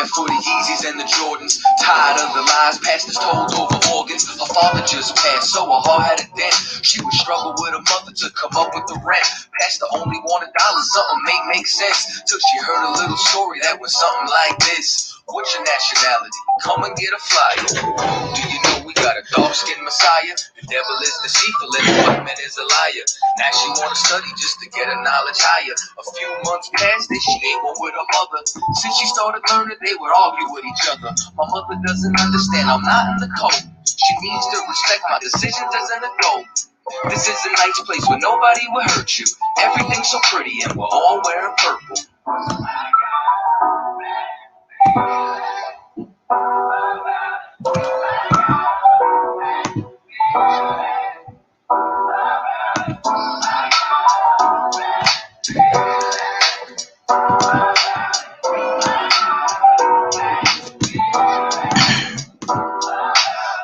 for the Yeezys and the Jordans. Tired of the lies pastors told over organs. Her father just passed, so her heart had a dent. She would struggle with her mother to come up with the rent. Pastor only wanted dollars, something make sense. Till she heard a little story that was something like this. What's your nationality? Come and get a flyer. Do you know we got a dark-skinned Messiah? The devil is deceitful and the white man is a liar. Now she wanna study just to get her knowledge higher. A few months past and she ain't one with her mother. Since she started learning, they would argue with each other. My mother doesn't understand, I'm not in the code. She needs to respect my decisions as an adult. This is a nice place where nobody will hurt you. Everything's so pretty and we're all wearing purple.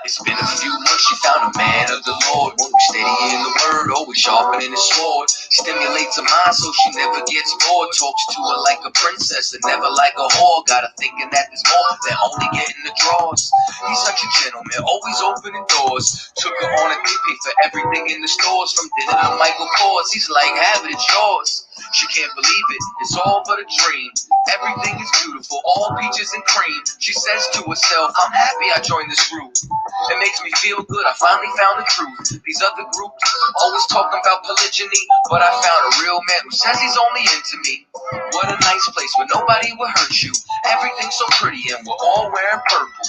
It's been a few months, she found a man of the Lord. One who's steady in the word, always sharpening his sword. Stimulates her mind so she never gets bored. Talks to her like a princess and never like a whore. Got her thinking that there's more than only getting the draws. He's such a gentleman, always opening doors. Took her on a date, paid for everything in the stores. From dinner to Michael Kors, he's like, have it, it's yours. She can't believe it, it's all but a dream. Everything is beautiful, all peaches and cream. She says to herself, I'm happy I joined this group. It makes me feel good, I finally found the truth. These other groups always talking about polygyny, but I found a real man who says he's only into me. What a nice place where nobody will hurt you. Everything's so pretty and we're all wearing purple.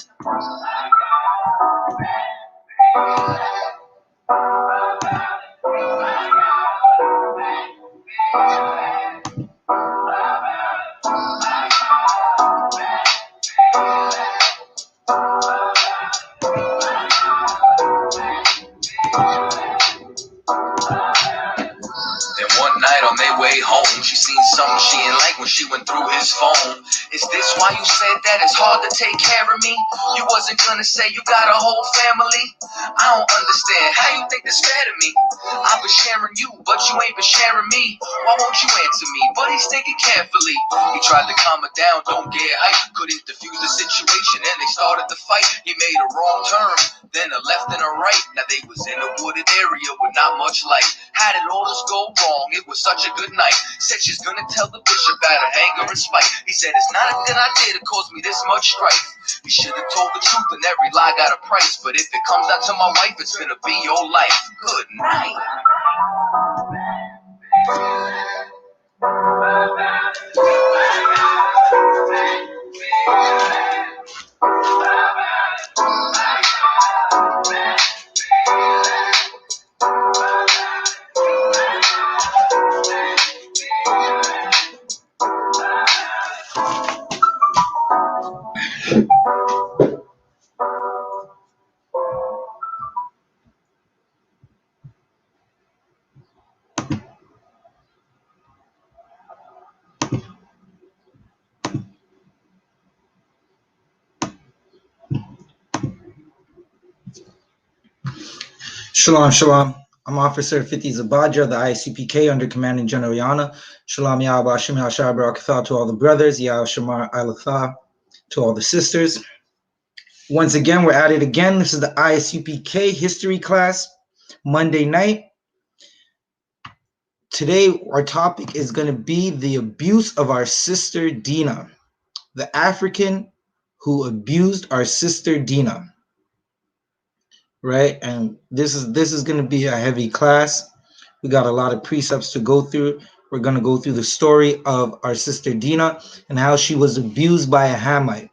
Then one night on their way home, she seen something she ain't like when she went through his phone. Is this why you said that it's hard to take care of me? You wasn't gonna say you got a whole family? I don't understand, how you think that's fair to me? I've been sharing you, but you ain't been sharing me. Why won't you answer me? But he's thinking carefully. He tried to calm her down, don't get hyped. Couldn't diffuse the situation and they started to fight. He made a wrong turn, then a left and a right. Now they was in a wooded area with not much light. How did all this go wrong? It was such a good night. Said she's gonna tell the bishop out of anger and spite. He said it's not a thing I did that caused me this much strife. You should have told the truth and every lie got a price. But if it comes down to my wife, it's gonna be your life. Good night. Shalom, shalom. I'm Officer 50 Zabadja of the I.S.U.P.K. under Commanding General YAHANNA. Shalom, Yahweh, Hashem, Yahshua, Barakatah to all the brothers, Yahweh, Shamar, Ilatha, to all the sisters. Once again, we're at it again. This is the I.S.U.P.K. history class, Monday night. Today, our topic is going to be the abuse of our sister Dina, the African who abused our sister Dina. Right, and this is going to be a heavy class. We got a lot of precepts to go through. We're going to go through the story of our sister Dina and how she was abused by a Hamite.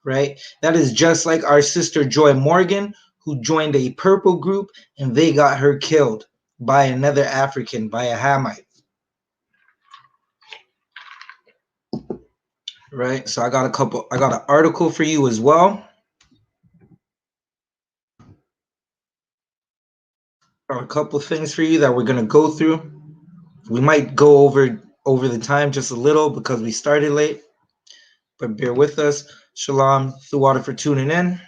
Right, that is just like our sister Joy Morgan, who joined a purple group and they got her killed by another African, by a Hamite. Right, so I got an article for you as well. A couple things for you that we're going to go through. We might go over the time just a little because we started late, but bear with us. Shalom, the water for tuning in.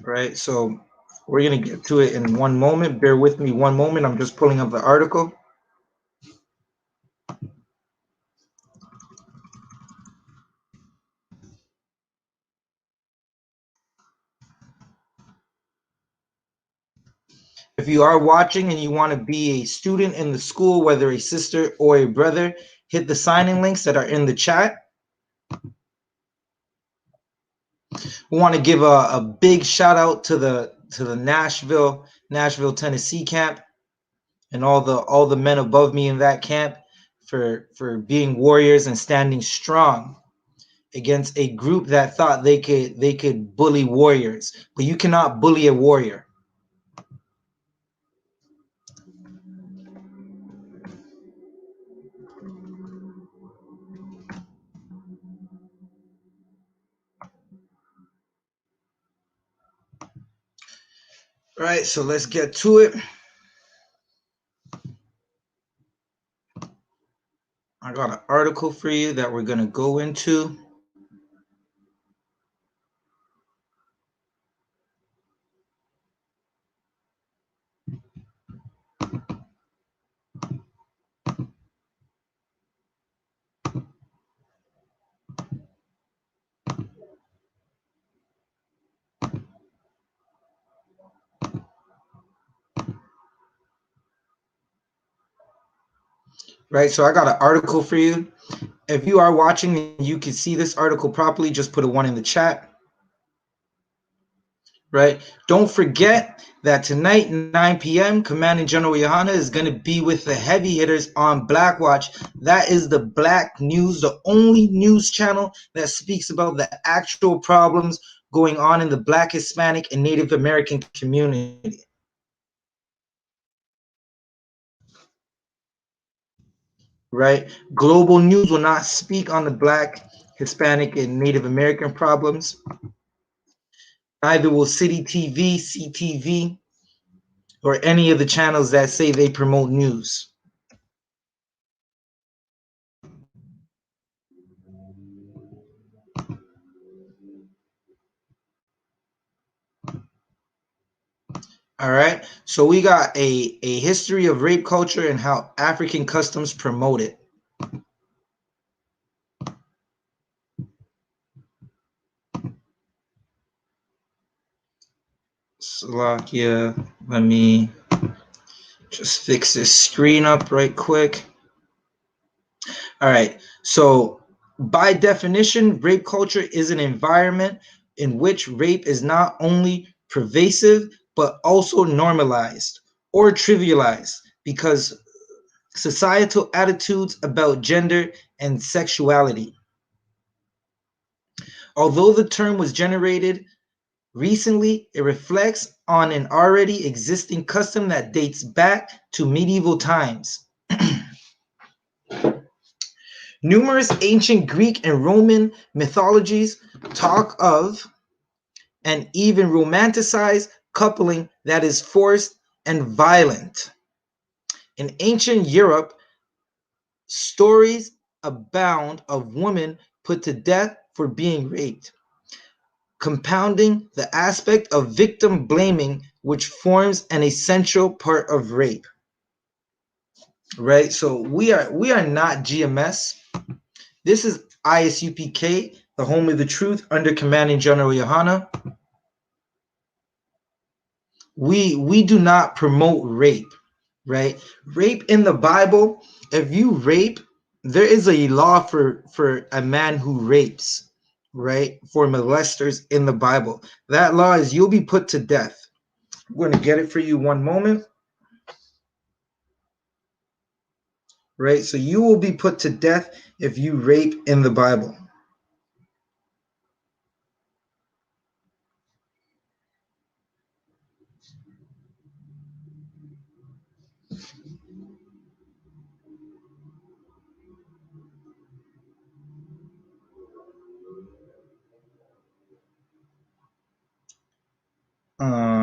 Right, so We're going to get to it in one moment. Bear with me one moment. I'm just pulling up the article. If you are watching and you want to be a student in the school, whether a sister or a brother, hit the sign-in links that are in the chat. We want to give a big shout out to the Nashville, Tennessee camp, and all the men above me in that camp for being warriors and standing strong against a group that thought they could bully warriors. But you cannot bully a warrior. All right, so let's get to it. I got an article for you that we're going to go into. Right, so I got an article for you. If you are watching and you can see this article properly, just put a 1 in the chat. Right, don't forget that tonight 9 p.m. Commanding General YAHANNA is going to be with the heavy hitters on Black Watch. That is the Black News, the only news channel that speaks about the actual problems going on in the Black, Hispanic, and Native American community. Right, global news will not speak on the Black, Hispanic, and Native American problems. Neither will City TV, CTV, or any of the channels that say they promote news. All right, so we got a history of rape culture and how African customs promote it. Slovakia, let me just fix this screen up right quick. All right, so by definition, rape culture is an environment in which rape is not only pervasive, but also normalized or trivialized because societal attitudes about gender and sexuality. Although the term was generated recently, it reflects on an already existing custom that dates back to medieval times. Numerous ancient Greek and Roman mythologies talk of and even romanticize coupling that is forced and violent. In ancient Europe, stories abound of women put to death for being raped, compounding the aspect of victim blaming, which forms an essential part of rape. Right, so we are not GMS. This is I.S.U.P.K, the home of the truth, under Commanding General YAHANNA. We do not promote rape, right? Rape in the Bible, if you rape, there is a law for a man who rapes, right? For molesters in the Bible. That law is you'll be put to death. I'm going to get it for you one moment. Right? So you will be put to death if you rape in the Bible.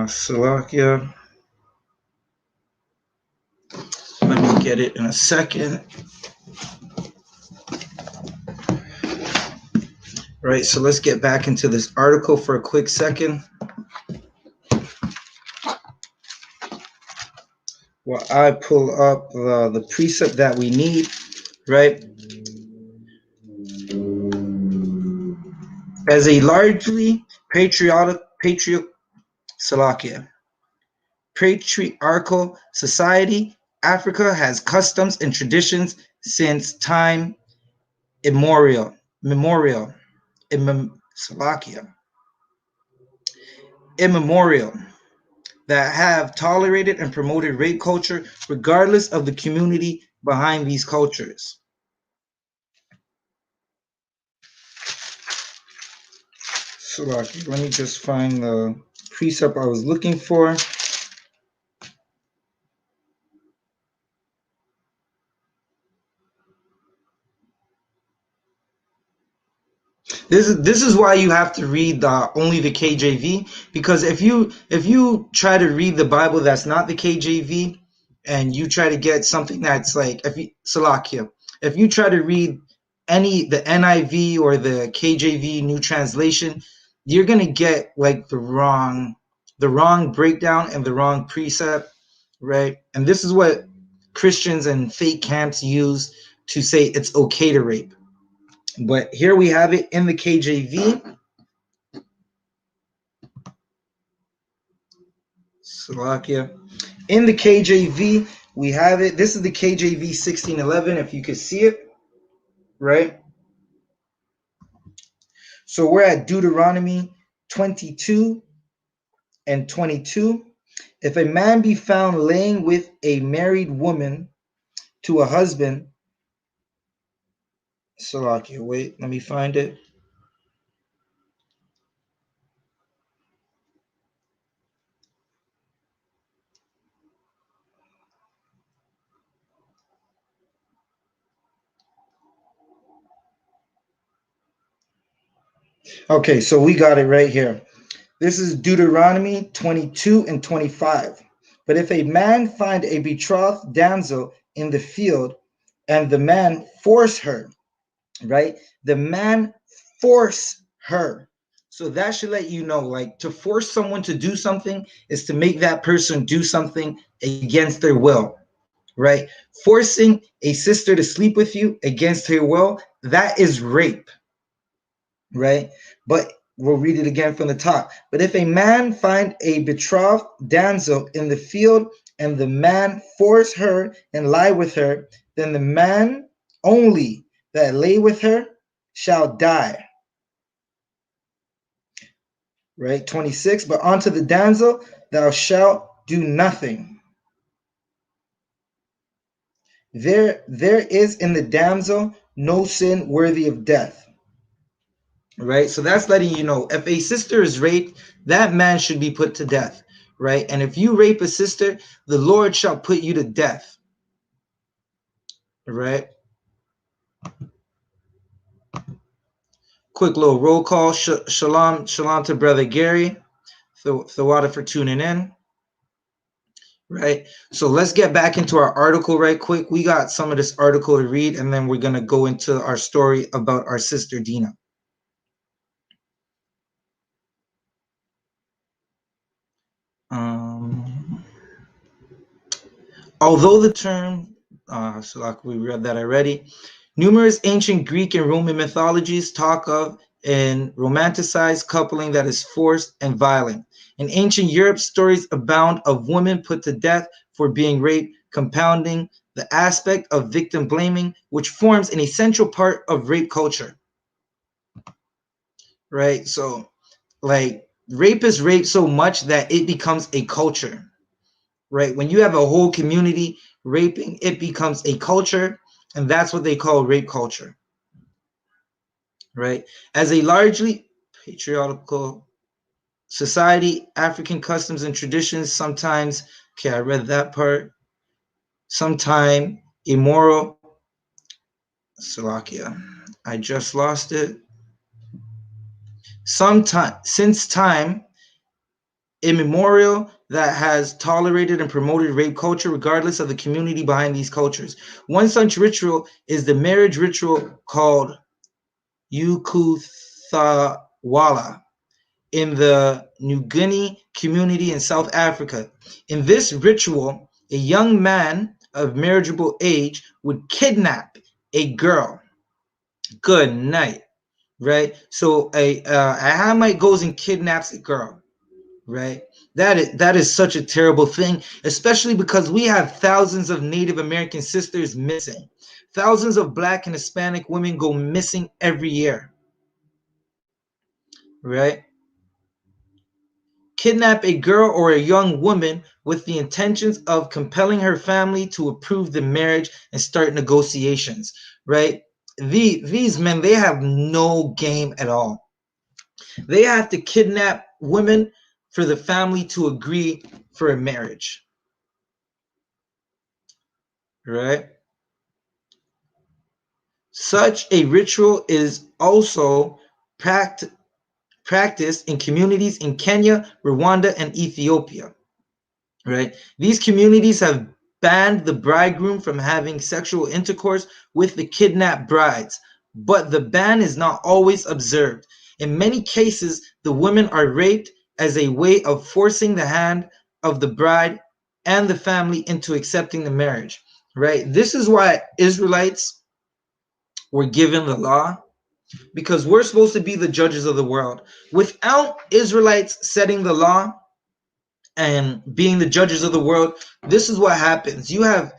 Slovakia. Let me get it in a second. Right, so let's get back into this article for a quick second. Well, I pull up the precept that we need, right? As a largely Salakia, patriarchal society, Africa has customs and traditions since time immemorial. Salakia, immemorial, that have tolerated and promoted rape culture regardless of the community behind these cultures. Salaki, let me just find the precept I was looking for. This is why you have to read only the KJV, because if you try to read the Bible that's not the KJV, and you try to get something that's like, if you Salakia, if you try to read the NIV or the KJV New Translation, you're gonna get like the wrong breakdown and the wrong precept, right? And this is what Christians and fake camps use to say it's okay to rape. But here we have it in the KJV. Slovakia. In the KJV, we have it. This is the KJV 1611, if you could see it, right? So we're at Deuteronomy 22 and 22. If a man be found laying with a married woman to a husband, Slovakia, wait, let me find it. Okay, so we got it right here. This is Deuteronomy 22 and 25. But if a man find a betrothed damsel in the field, and the man force her, right? The man force her. So that should let you know, like, to force someone to do something is to make that person do something against their will, right? Forcing a sister to sleep with you against her will, that is rape, right? But we'll read it again from the top. But if a man find a betrothed damsel in the field, and the man force her and lie with her, then the man only that lay with her shall die. Right? 26. But unto the damsel thou shalt do nothing. There is in the damsel no sin worthy of death. Right? So that's letting you know, if a sister is raped, that man should be put to death. Right? And if you rape a sister, the Lord shall put you to death. Right? Quick little roll call. Shalom to Brother Gary. Thawada for tuning in. Right? So let's get back into our article right quick. We got some of this article to read, and then we're going to go into our story about our sister Dina. Although the term, so like we read that already, numerous ancient Greek and Roman mythologies talk of an romanticized coupling that is forced and violent. In ancient Europe, stories abound of women put to death for being raped, compounding the aspect of victim blaming, which forms an essential part of rape culture. Right? So, like, rape is raped so much that it becomes a culture. Right? When you have a whole community raping, it becomes a culture, and that's what they call rape culture. Right? As a largely patriarchal society, African customs and traditions sometimes, okay, I read that part, sometime immoral, Slovakia, I just lost it. Since time immemorial, that has tolerated and promoted rape culture regardless of the community behind these cultures. One such ritual is the marriage ritual called Ukuthawala in the Nguni community in South Africa. In this ritual, a young man of marriageable age would kidnap a girl. Good night, right? So a Hamite goes and kidnaps a girl, right? That is such a terrible thing, especially because we have thousands of Native American sisters missing. Thousands of Black and Hispanic women go missing every year, right? Kidnap a girl or a young woman with the intentions of compelling her family to approve the marriage and start negotiations, right? These men, they have no game at all. They have to kidnap women for the family to agree for a marriage, right? Such a ritual is also practiced in communities in Kenya, Rwanda, and Ethiopia, right? These communities have banned the bridegroom from having sexual intercourse with the kidnapped brides, but the ban is not always observed. In many cases, the women are raped as a way of forcing the hand of the bride and the family into accepting the marriage, right? This is why Israelites were given the law, because we're supposed to be the judges of the world. Without Israelites setting the law and being the judges of the world, this is what happens. You have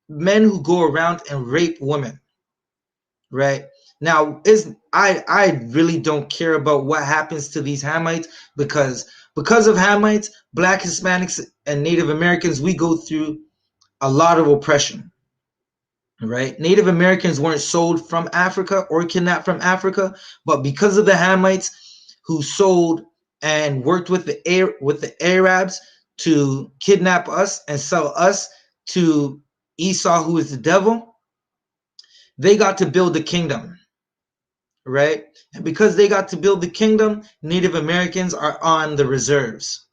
men who go around and rape women, right? Now, is I really don't care about what happens to these Hamites, because of Hamites, Black, Hispanics, and Native Americans, we go through a lot of oppression, right? Native Americans weren't sold from Africa or kidnapped from Africa, but because of the Hamites who sold and worked with the Arabs to kidnap us and sell us to Esau, who is the devil, they got to build the kingdom, right? And because they got to build the kingdom, Native Americans are on the reserves,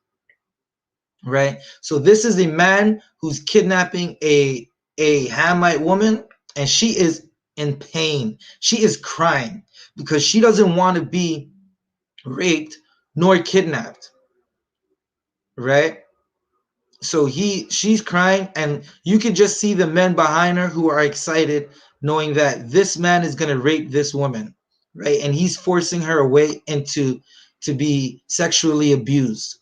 right? So this is a man who's kidnapping a Hamite woman, and she is in pain. She is crying because she doesn't want to be raped nor kidnapped, right? So she's crying, and you can just see the men behind her who are excited, knowing that this man is going to rape this woman, right? And he's forcing her away into to be sexually abused.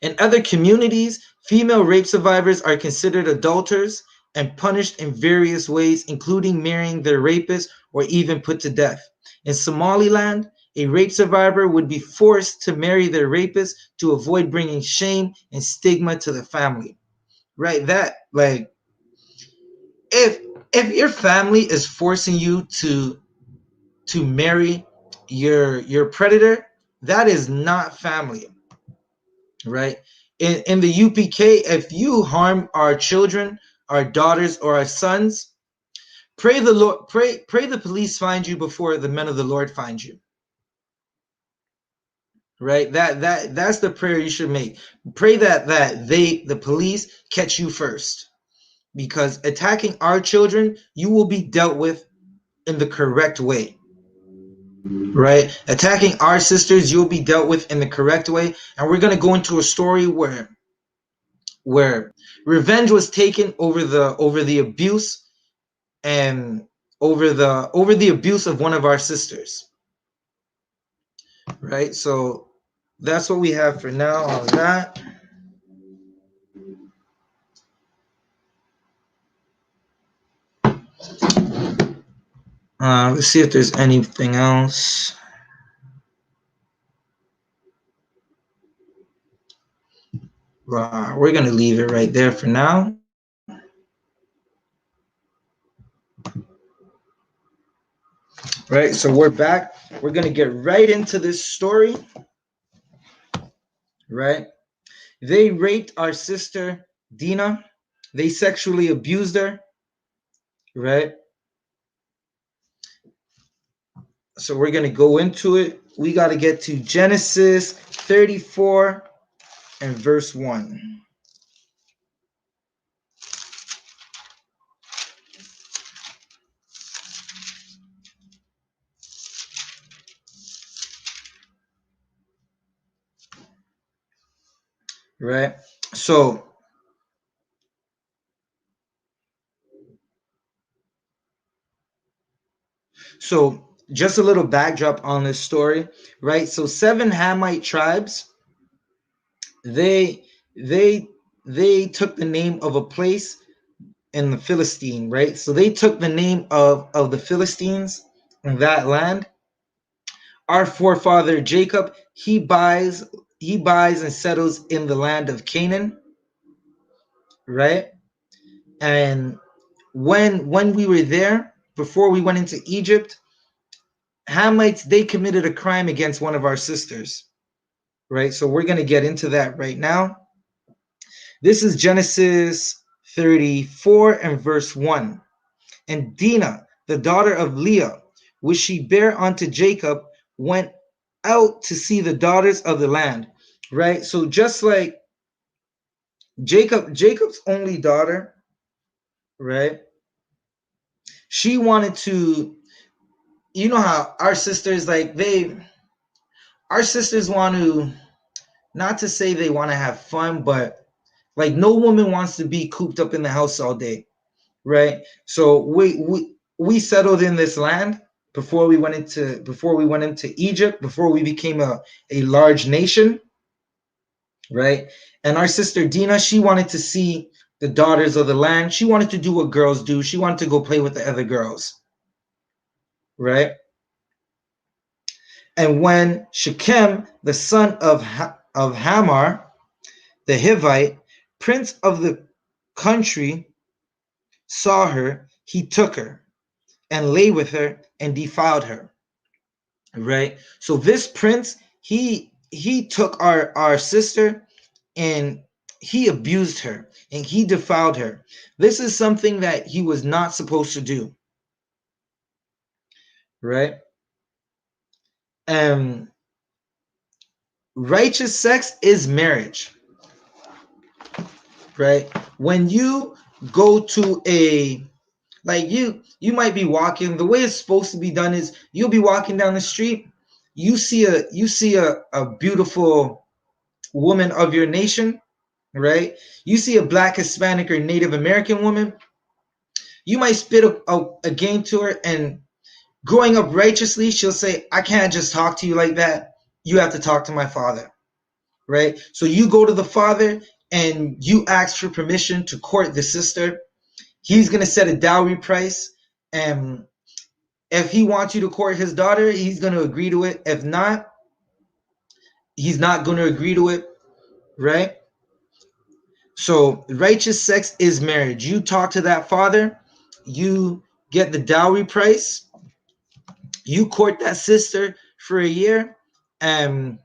In other communities, female rape survivors are considered adulterers and punished in various ways, including marrying their rapist or even put to death. In Somaliland, a rape survivor would be forced to marry their rapist to avoid bringing shame and stigma to the family. Right? That, like, if your family is forcing you to marry your predator, that is not family, right? In the UPK, if you harm our children, our daughters, or our sons, pray the Lord, pray the police find you before the men of the Lord find you. Right? That's the prayer you should make. Pray that the police catch you first. Because attacking our children, you will be dealt with in the correct way. Right? Attacking our sisters, you'll be dealt with in the correct way. And we're gonna go into a story where revenge was taken over the abuse and over the abuse of one of our sisters, right? So that's what we have for now on that. Let's see if there's anything else. We're gonna leave it right there for now. Right, so we're back. We're gonna get right into this story. Right, they raped our sister Dina. They sexually abused her. Right, so we're gonna go into it. We got to get to Genesis 34 and verse 1. Right, So just a little backdrop on this story, right? So 7 Hamite tribes, they they they took the name of a place in the Philistine, right? So they took the name of the Philistines in that land. Our forefather Jacob, he buys and settles in the land of Canaan, right? And when we were there, before we went into Egypt, Hamites, they committed a crime against one of our sisters, right? So we're going to get into that right now. This is Genesis 34 and verse 1. And Dinah, the daughter of Leah, which she bare unto Jacob, went out to see the daughters of the land, right? So just like Jacob's only daughter, right? She wanted to, you know how our sisters, like our sisters want to, not to say they want to have fun, but like no woman wants to be cooped up in the house all day, right? So we settled in this land before we went into Egypt, before we became a large nation, right? And our sister Dina, she wanted to see the daughters of the land. She wanted to do what girls do. She wanted to go play with the other girls, right? And when Shechem, the son of Hamor, the Hivite, prince of the country, saw her, he took her and lay with her and defiled her, right? So this prince, he took our sister and he abused her and he defiled her. This is something that he was not supposed to do, right? um Righteous sex is marriage, right? When you go to a, like, you might be walking, the way it's supposed to be done is you'll be walking down the street, you see a beautiful woman of your nation, right? You see a black, Hispanic, or Native American woman, you might spit a game to her, and growing up righteously, she'll say, I can't just talk to you like that. You have to talk to my father, right? So you go to the father and you ask for permission to court the sister. He's going to set a dowry price. And if he wants you to court his daughter, he's going to agree to it. If not, he's not going to agree to it, right? So righteous sex is marriage. You talk to that father, you get the dowry price, you court that sister for a year, and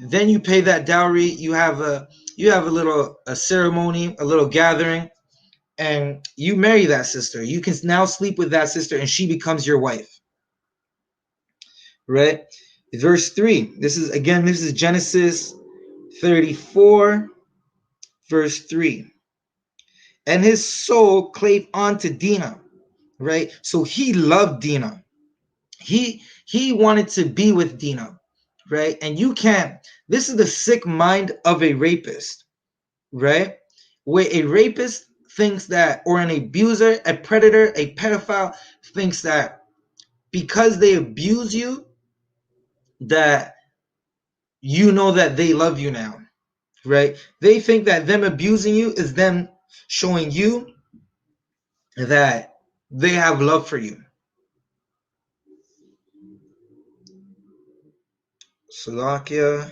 then you pay that dowry. You have a little a ceremony, a little gathering, and you marry that sister. You can now sleep with that sister, and she becomes your wife, right? Verse 3. This is Genesis 34, verse 3. And his soul clave unto Dinah, right? So he loved Dinah. He wanted to be with Dinah, right? And you can't. This is the sick mind of a rapist, right? Where a rapist thinks that, or an abuser, a predator, a pedophile thinks that because they abuse you, that you know that they love you now, right? They think that them abusing you is them showing you that they have love for you. Slovakia,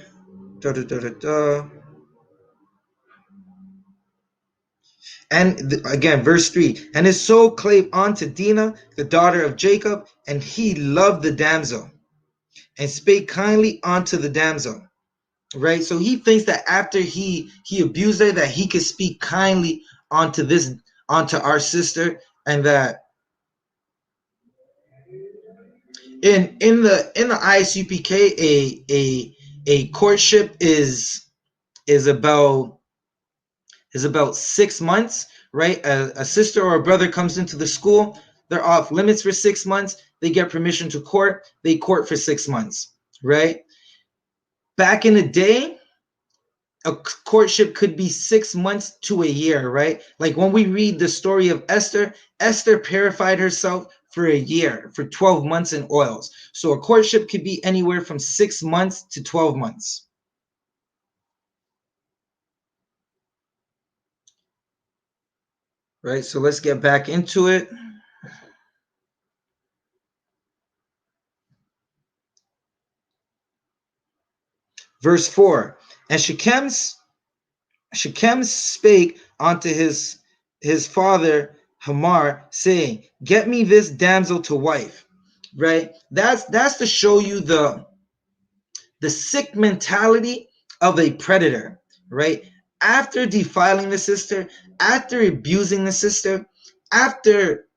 da da da da da. And again, verse 3. And his soul clave unto Dinah, the daughter of Jacob, and he loved the damsel, and spake kindly unto the damsel. Right? So he thinks that after he abused her, that he could speak kindly onto our sister, and that in the ISUPK, a courtship is about 6 months, right? A sister or a brother comes into the school, they're off limits for 6 months, they get permission to court, they court for 6 months, right? Back in the day, a courtship could be 6 months to a year, right? Like when we read the story of Esther, Esther purified herself for a year, for 12 months in oils. So a courtship could be anywhere from 6 months to 12 months. Right, so let's get back into it. Verse 4. And Shechem spake unto his father Hamor, saying, Get me this damsel to wife. Right? That's to show you the sick mentality of a predator, right? After defiling the sister, after abusing the sister, after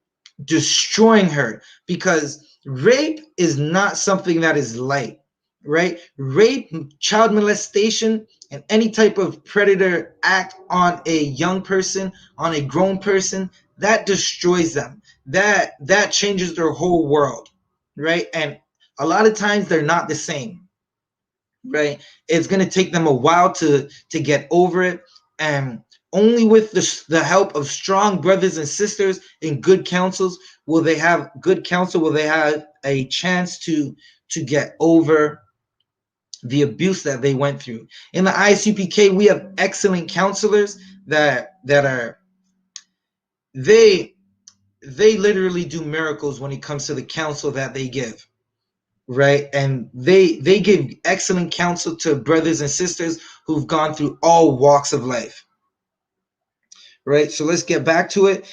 destroying her, because rape is not something that is light, right? Rape, child molestation, and any type of predator act on a young person, on a grown person, that destroys them. That changes their whole world, right? And a lot of times they're not the same, right? It's going to take them a while to get over it, and only with the help of strong brothers and sisters in good counsels will they have good counsel, will they have a chance to get over the abuse that they went through. In the ISUPK, we have excellent counselors that are they they literally do miracles when it comes to the counsel that they give, right? And they give excellent counsel to brothers and sisters who've gone through all walks of life, right? So let's get back to it.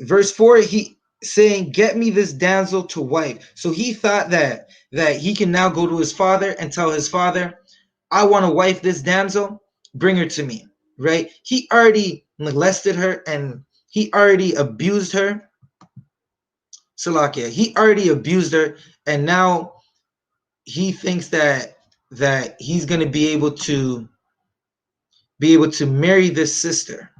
Verse 4, he saying, Get me this damsel to wife. So he thought that he can now go to his father and tell his father, I want to wife this damsel, bring her to me, right? He already molested her and he already abused her. Salakia, he already abused her, and now he thinks that he's going to be able to marry this sister,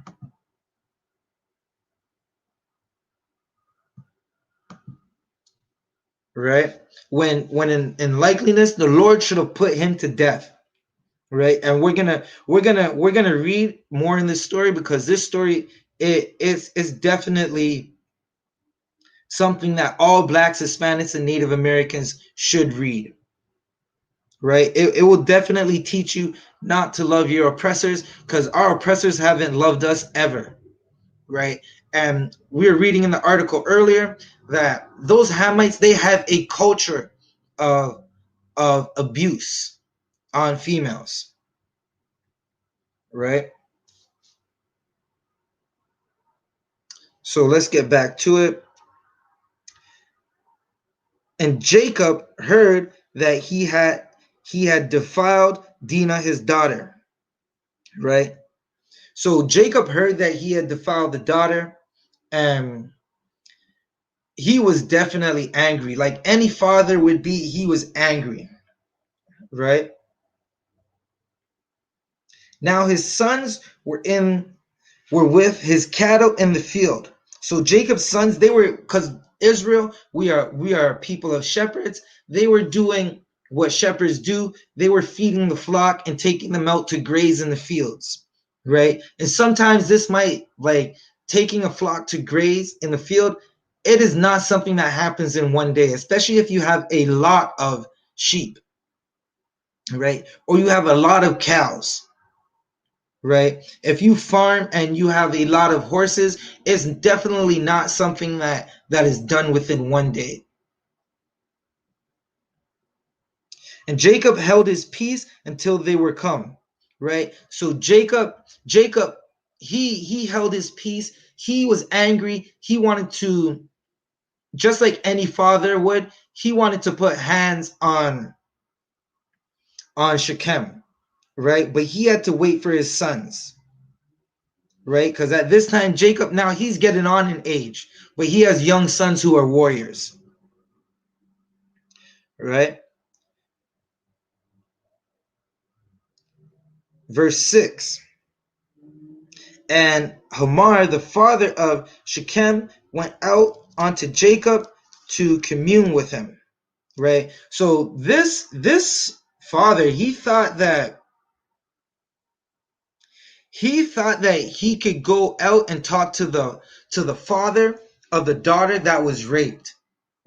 right? When in likeliness the Lord should have put him to death, right? And we're gonna read more in this story, because this story is definitely something that all blacks, Hispanics, and Native Americans should read, right? It will definitely teach you not to love your oppressors, because our oppressors haven't loved us ever, right? And we were reading in the article earlier that those Hamites, they have a culture of abuse on females, right? So let's get back to it. And Jacob heard that he had defiled Dinah his daughter, right? So Jacob heard that he had defiled the daughter, and he was definitely angry, like any father would be. He was angry, right? Now his sons were with his cattle in the field. So Jacob's sons, they were, because Israel, we are people of shepherds. They were doing what shepherds do. They were feeding the flock and taking them out to graze in the fields, right? And sometimes this might, like, taking a flock to graze in the field, it is not something that happens in one day, especially if you have a lot of sheep, right? Or you have a lot of cows, right? If you farm and you have a lot of horses, it's definitely not something that is done within one day. And Jacob held his peace until they were come, right? So Jacob, he held his peace. He was angry. He wanted to, just like any father would, he wanted to put hands on Shechem, right? But he had to wait for his sons, right? Because at this time, Jacob, now he's getting on in age, but he has young sons who are warriors, right? Verse 6. And Hamor, the father of Shechem, went out unto Jacob to commune with him, right? So this father, he thought that He thought that he could go out and talk to the father of the daughter that was raped,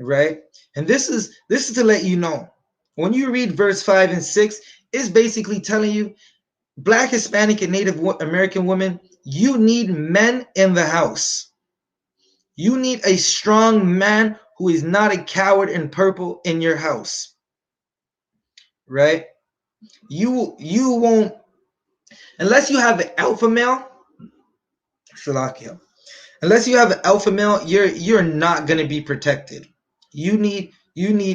right? And this is to let you know, when you read verse 5 and 6, it's basically telling you, Black, Hispanic, and Native American women, you need men in the house. You need a strong man who is not a coward in purple in your house, right? You won't, unless you have an alpha male, Salakia. Unless you have an alpha male, you're not gonna be protected. You need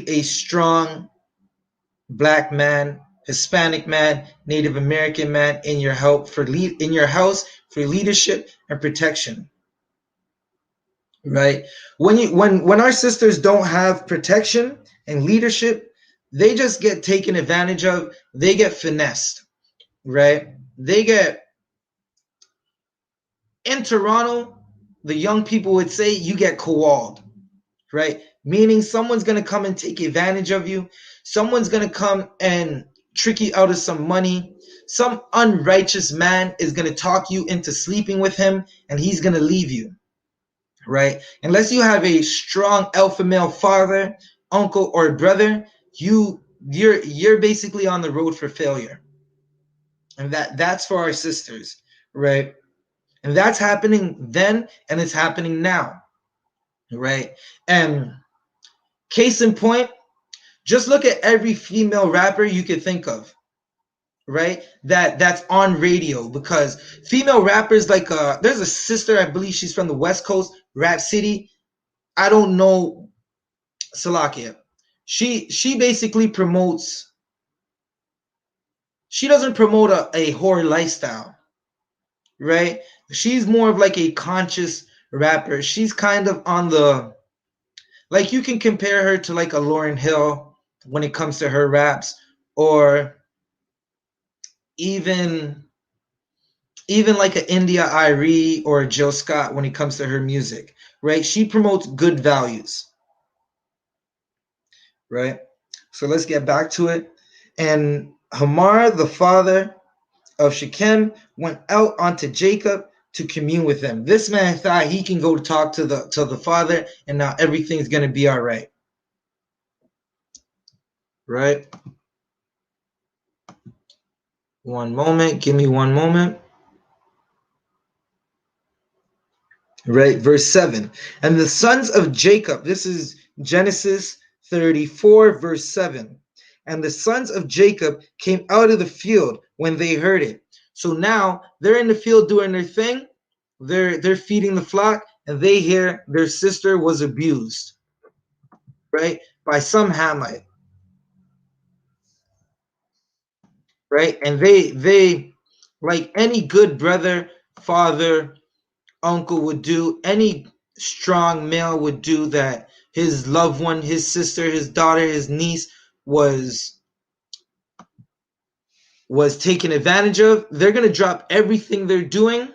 a strong Black man, Hispanic man, Native American man in your in your house for leadership and protection. Right? When our sisters don't have protection and leadership, they just get taken advantage of, they get finessed, right? They get, in Toronto, the young people would say, you get co-walled, right? Meaning someone's going to come and take advantage of you. Someone's going to come and trick you out of some money. Some unrighteous man is going to talk you into sleeping with him, and he's going to leave you, right? Unless you have a strong alpha male father, uncle, or brother, you're basically on the road for failure. And that's for our sisters, right? And that's happening then, and it's happening now, right? And case in point, just look at every female rapper you could think of, right? That's on radio, because female rappers, like there's a sister, I believe she's from the West Coast, Rap City. I don't know, Salakia. She basically promotes. She doesn't promote a whore lifestyle, right? She's more of like a conscious rapper. She's kind of on the, like, you can compare her to like a Lauryn Hill when it comes to her raps, or even like an India Irie or a Jill Scott when it comes to her music, right? She promotes good values, right? So let's get back to it. And Hamar, the father of Shechem, went out onto Jacob to commune with him. This man thought he can go talk to the father, and now everything's gonna be all right, right? One moment, give me one moment. Right, verse 7. And the sons of Jacob, this is Genesis 34, verse 7. And the sons of Jacob came out of the field when they heard it. So now they're in the field doing their thing. They're feeding the flock, and they hear their sister was abused, right, by some Hamite, right? And they like any good brother, father, uncle would do, any strong male would do, that his loved one, his sister, his daughter, his niece was taken advantage of, they're going to drop everything they're doing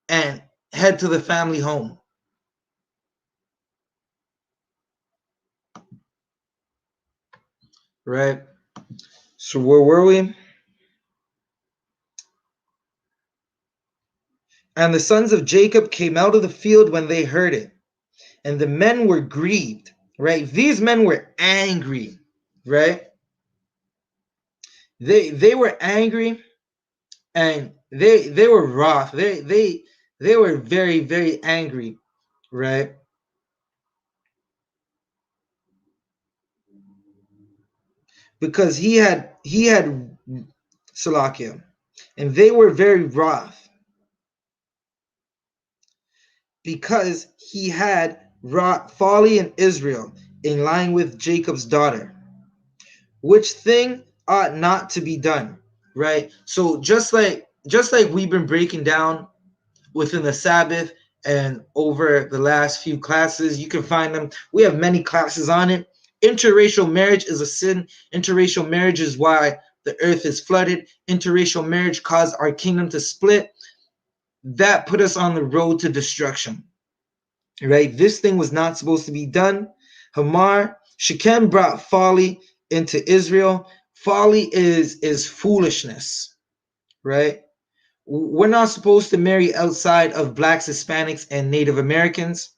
and head to the family home, right? So where were we? And the sons of Jacob came out of the field when they heard it, and the men were grieved, right? These men were angry, right? They were angry, and they were wroth. They were very, very angry, right? Because he had Salakia, and they were very wroth because he had wrought folly in Israel in lying with Jacob's daughter, which thing ought not to be done, right? So just like we've been breaking down within the Sabbath and over the last few classes, you can find them. We have many classes on it. Interracial marriage is a sin. Interracial marriage is why the earth is flooded. Interracial marriage caused our kingdom to split. That put us on the road to destruction, right? This thing was not supposed to be done. Shechem brought folly into Israel. Folly is foolishness, right? We're not supposed to marry outside of blacks, Hispanics, and Native Americans.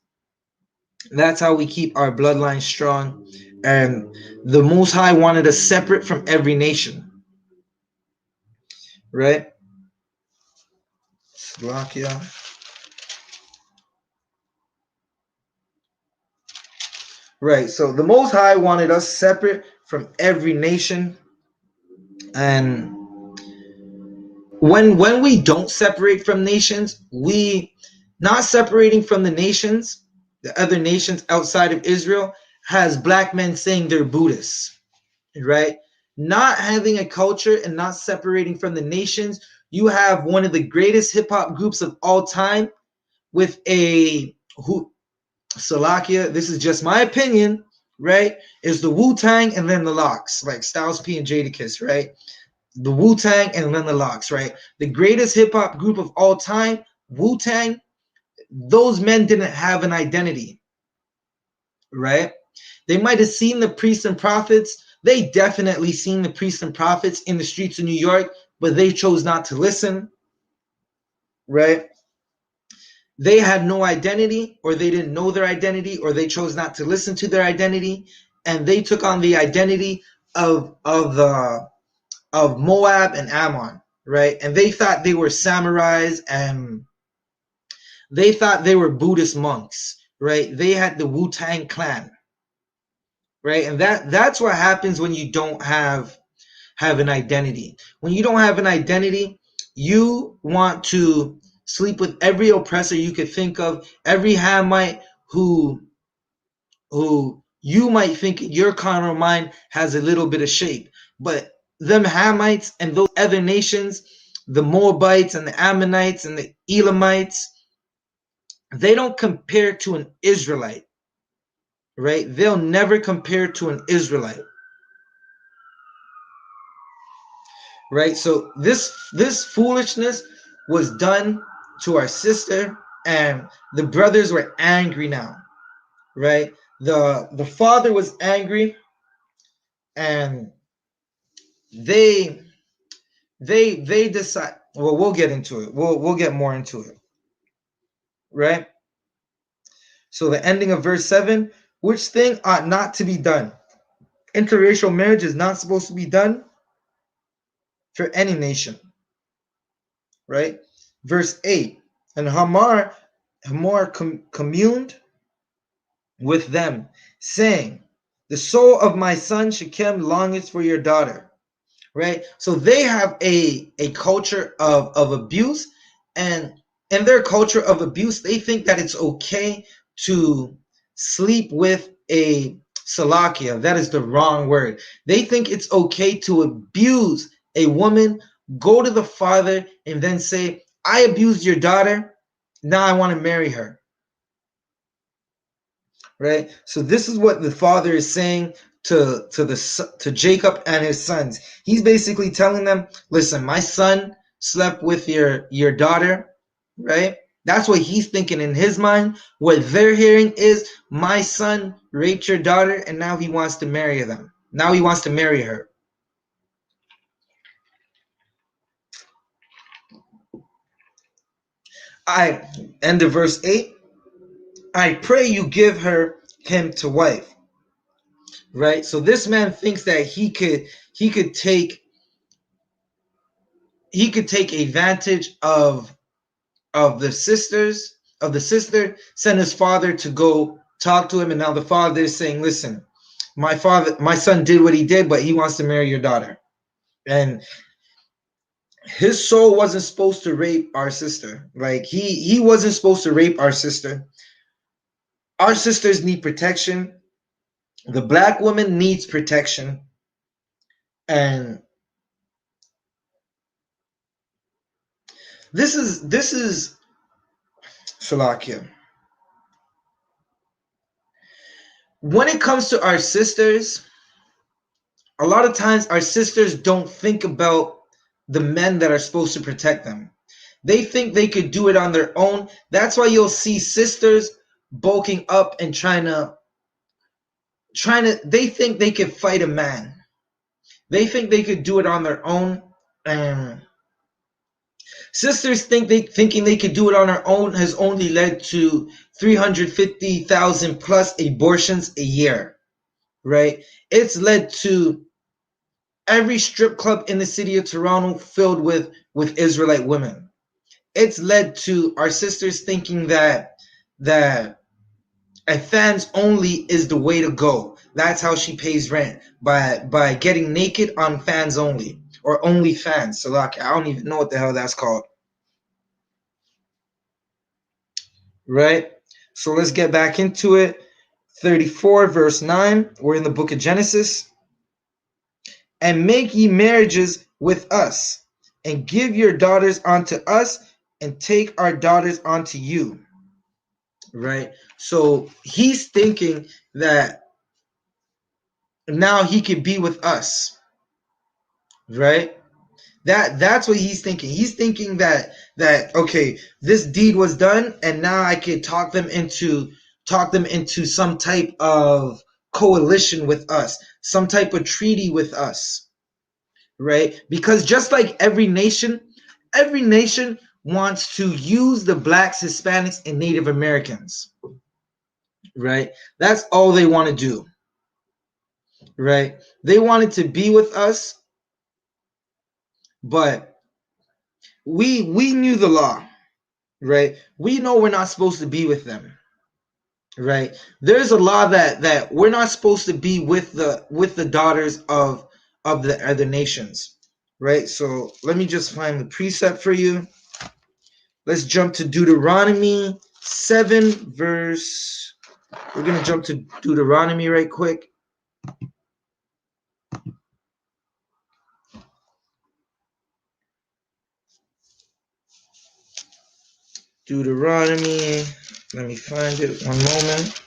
That's how we keep our bloodline strong. And the Most High wanted us separate from every nation, right? Slovakia. Right. So the Most High wanted us separate from every nation. And when we don't separate from nations, we not separating from the nations, the other nations outside of Israel, has black men saying they're Buddhists, right? Not having a culture and not separating from the nations, you have one of the greatest hip hop groups of all time with a who Salakia, this is just my opinion, right? Is the Wu-Tang and then the Locks, like Styles P and Jadakiss, right? The Wu-Tang and then the Locks, right? The greatest hip hop group of all time, Wu-Tang, those men didn't have an identity, right? They might have seen the priests and prophets. They definitely seen the priests and prophets in the streets of New York, but they chose not to listen, right? They had no identity, or they didn't know their identity, or they chose not to listen to their identity, and they took on the identity of Moab and Ammon, right? And they thought they were samurais, and they thought they were Buddhist monks, right? They had the Wu-Tang clan, right? And that's what happens when you don't have an identity. When you don't have an identity, you want to sleep with every oppressor you could think of, every Hamite who you might think in your carnal mind has a little bit of shape. But them Hamites and those other nations, the Moabites and the Ammonites and the Elamites, they don't compare to an Israelite, right? They'll never compare to an Israelite, right? So this foolishness was done to our sister, and the brothers were angry now, right? The father was angry, and they they decide. Well, we'll get into it. We'll get more into it, right? So the ending of verse 7, which thing ought not to be done. Interracial marriage is not supposed to be done for any nation, right? Verse 8, and Hamor communed with them, saying, the soul of my son Shechem longeth for your daughter, right? So they have a culture of abuse, and in their culture of abuse, they think that it's okay to sleep with a Salakia. That is the wrong word. They think it's okay to abuse a woman, go to the father, and then say, I abused your daughter, now I want to marry her, right? So this is what the father is saying to Jacob and his sons. He's basically telling them, listen, my son slept with your daughter, right? That's what he's thinking in his mind. What they're hearing is, my son raped your daughter, and now he wants to marry them. Now he wants to marry her. I End of verse 8. I pray you give him to wife, right? So this man thinks that he could take advantage of the sister, send his father to go talk to him, and now the father is saying, listen, my son did what he did, but he wants to marry your daughter, and his soul wasn't supposed to rape our sister. Like he wasn't supposed to rape our sister. Our sisters need protection. The black woman needs protection, and this is Shalakia. When it comes to our sisters, a lot of times our sisters don't think about the men that are supposed to protect them. They think they could do it on their own. That's why you'll see sisters bulking up and they think they could fight a man. They think they could do it on their own. And Sisters thinking they could do it on their own has only led to 350,000 plus abortions a year, right? It's led to every strip club in the city of Toronto filled with Israelite women. It's led to our sisters thinking that a fans only is the way to go. That's how she pays rent, by getting naked on fans only, or only fans. So like, I don't even know what the hell that's called. Right? So let's get back into it. 34 verse 9. We're in the book of Genesis. And make ye marriages with us, and give your daughters unto us, and take our daughters unto you. Right? So he's thinking that now he could be with us. Right? That's what he's thinking. He's thinking that okay, this deed was done, and now I could talk them into some type of coalition with us, some type of treaty with us, right? Because just like every nation wants to use the blacks, Hispanics, and Native Americans, right? That's all they want to do, right? They wanted to be with us, but we knew the law, right? We know we're not supposed to be with them, right? There's a law that we're not supposed to be with the daughters of the other nations, right? So let me just find the precept for you. Let's jump to Deuteronomy 7 verse. We're gonna jump to Deuteronomy right quick. Deuteronomy. Let me find it. One moment.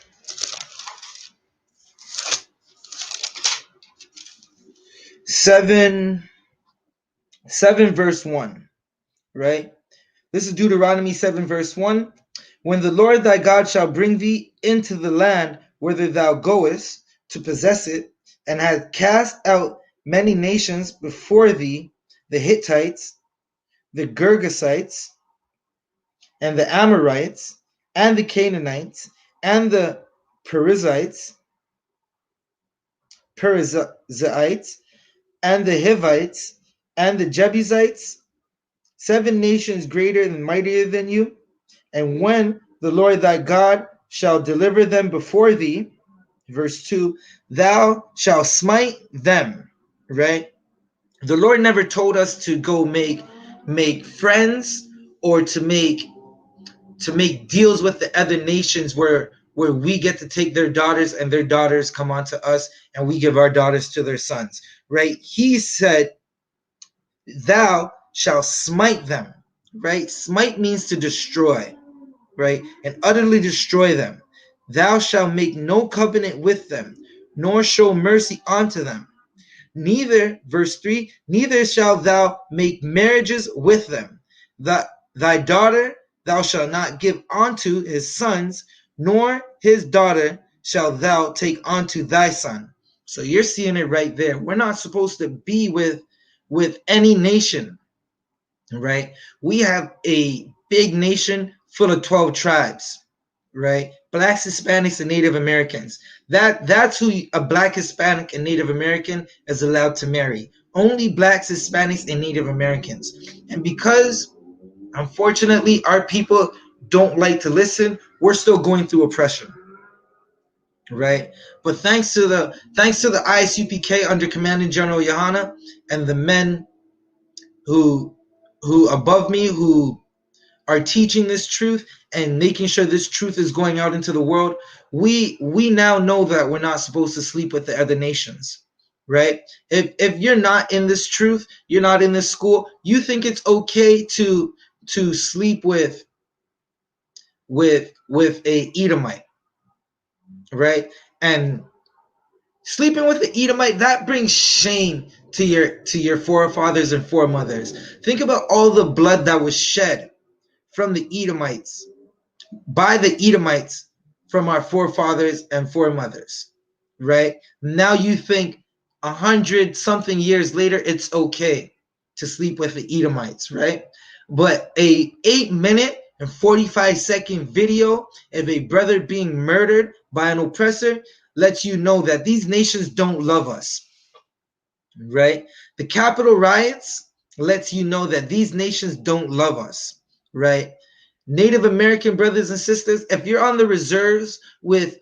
7 verse 1, right? This is Deuteronomy 7 verse 1. When the Lord thy God shall bring thee into the land whither thou goest to possess it, and hath cast out many nations before thee, the Hittites, the Girgasites, and the Amorites, and the Canaanites, and the Perizzites, and the Hivites, and the Jebusites, 7 nations greater and mightier than you. And when the Lord thy God shall deliver them before thee, verse 2, thou shalt smite them, right? The Lord never told us to go make friends, or to make deals with the other nations where we get to take their daughters and their daughters come onto us, and we give our daughters to their sons, right? He said, thou shalt smite them, right? Smite means to destroy, right? And utterly destroy them. Thou shalt make no covenant with them, nor show mercy unto them. Neither, verse 3, neither shalt thou make marriages with them. Thy daughter thou shalt not give unto his sons, nor his daughter shalt thou take unto thy son. So you're seeing it right there. We're not supposed to be with any nation, right? We have a big nation full of 12 tribes, right? Blacks, Hispanics, and Native Americans. That's who a Black, Hispanic, and Native American is allowed to marry. Only Blacks, Hispanics, and Native Americans. And because, unfortunately, our people don't like to listen, we're still going through oppression, right? But thanks to the I.S.U.P.K under Commanding General YAHANNA, and the men who above me, who are teaching this truth and making sure this truth is going out into the world, we now know that we're not supposed to sleep with the other nations, right? If you're not in this truth, you're not in this school, you think it's okay to sleep with a Edomite, right? And sleeping with the Edomite, that brings shame to your forefathers and foremothers. Think about all the blood that was shed from the Edomites, by the Edomites, from our forefathers and foremothers, right? Now you think 100 something years later it's okay to sleep with the Edomites, right? But a 8-minute and 45-second video of a brother being murdered by an oppressor lets you know that these nations don't love us, right? The Capitol riots lets you know that these nations don't love us, right? Native American brothers and sisters, if you're on the reserves with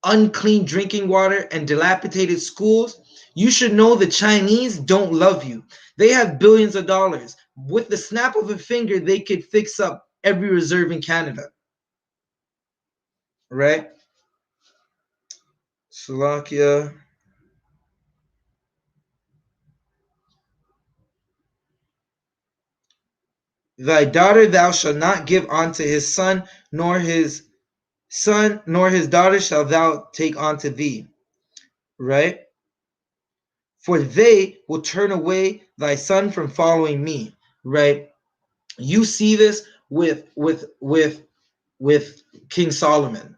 unclean drinking water and dilapidated schools, you should know the Chinese don't love you. They have billions of dollars. With the snap of a finger, they could fix up every reserve in Canada, right? Slovakia. Thy daughter thou shalt not give unto his son, nor his son, nor his daughter shalt thou take unto thee, right? For they will turn away thy son from following me, right? You see this with King Solomon,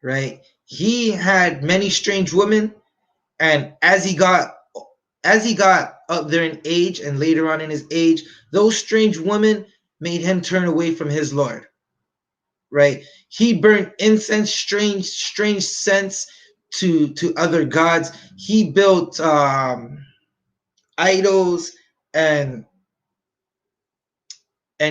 right? He had many strange women, and as he got up there in age and later on in his age, those strange women made him turn away from his Lord, right? He burned incense, strange scents to other gods. He built idols and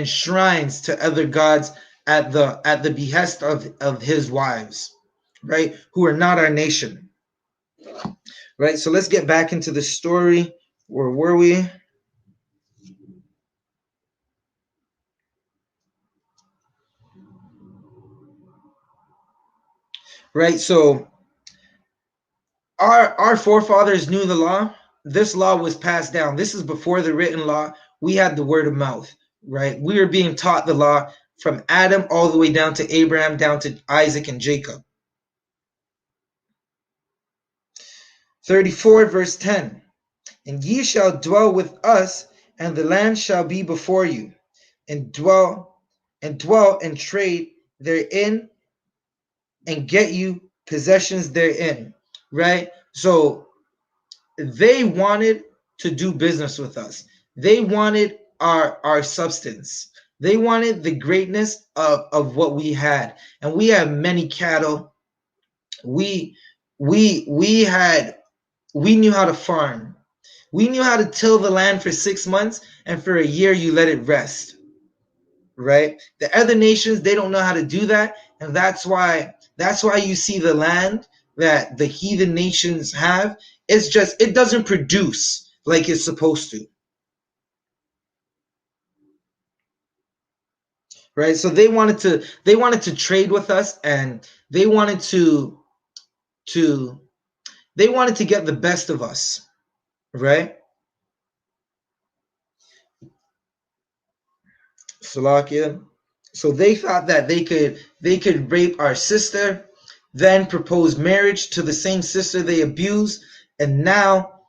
shrines to other gods at the behest of his wives, right? Who are not our nation, right? So let's get back into the story. Where were we? Right. So our forefathers knew the law. This law was passed down. This is before the written law. We had the word of mouth, right? We were being taught the law from Adam all the way down to Abraham, down to Isaac and Jacob. 34 verse 10. And ye shall dwell with us, and the land shall be before you, and dwell and trade therein, and get you possessions therein. Right? So they wanted to do business with us. They wanted our substance. They wanted the greatness of what we had. And we have many cattle. We knew how to farm. We knew how to till the land for 6 months, and for a year you let it rest, right? The other nations, they don't know how to do that, and that's why you see the land that the heathen nations have. It's just, it doesn't produce like it's supposed to, right? So they wanted to trade with us, and they wanted to get the best of us, right? Slovakia. So they thought that they could rape our sister, then propose marriage to the same sister they abused, and now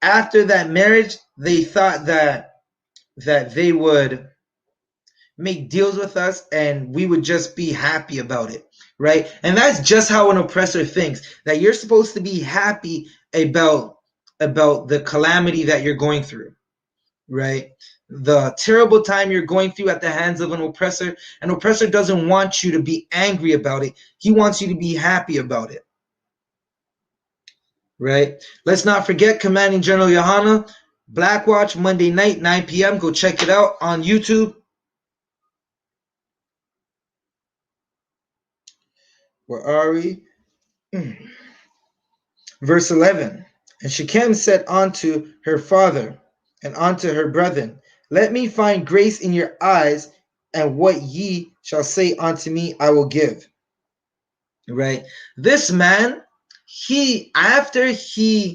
after that marriage, they thought that they would make deals with us and we would just be happy about it, right? And that's just how an oppressor thinks, that you're supposed to be happy about the calamity that you're going through, right? The terrible time you're going through at the hands of an oppressor. An oppressor doesn't want you to be angry about it. He wants you to be happy about it, right? Let's not forget Commanding General YAHANNA, Black Watch, Monday night, 9 p.m. Go check it out on YouTube. Where are we? Verse 11. And Shechem said unto her father and unto her brethren, let me find grace in your eyes, and what ye shall say unto me I will give. Right? This man, after he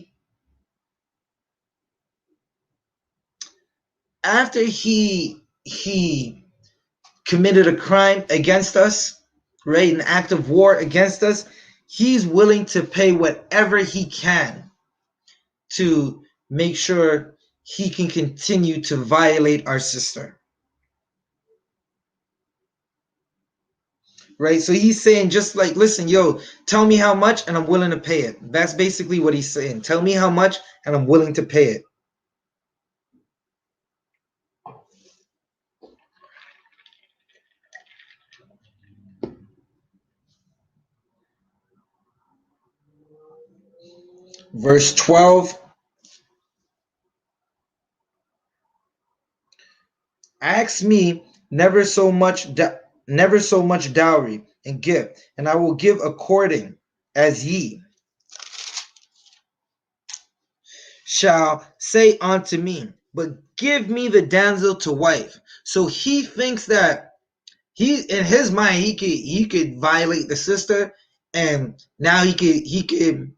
committed a crime against us, right? An act of war against us, he's willing to pay whatever he can to make sure he can continue to violate our sister. Right? So he's saying, just like, listen, yo, tell me how much and I'm willing to pay it. That's basically what he's saying. Tell me how much and I'm willing to pay it. Verse 12. Ask me never so much dowry and gift, and I will give according as ye shall say unto me. But give me the damsel to wife. So he thinks that he, in his mind, he could violate the sister, and now he could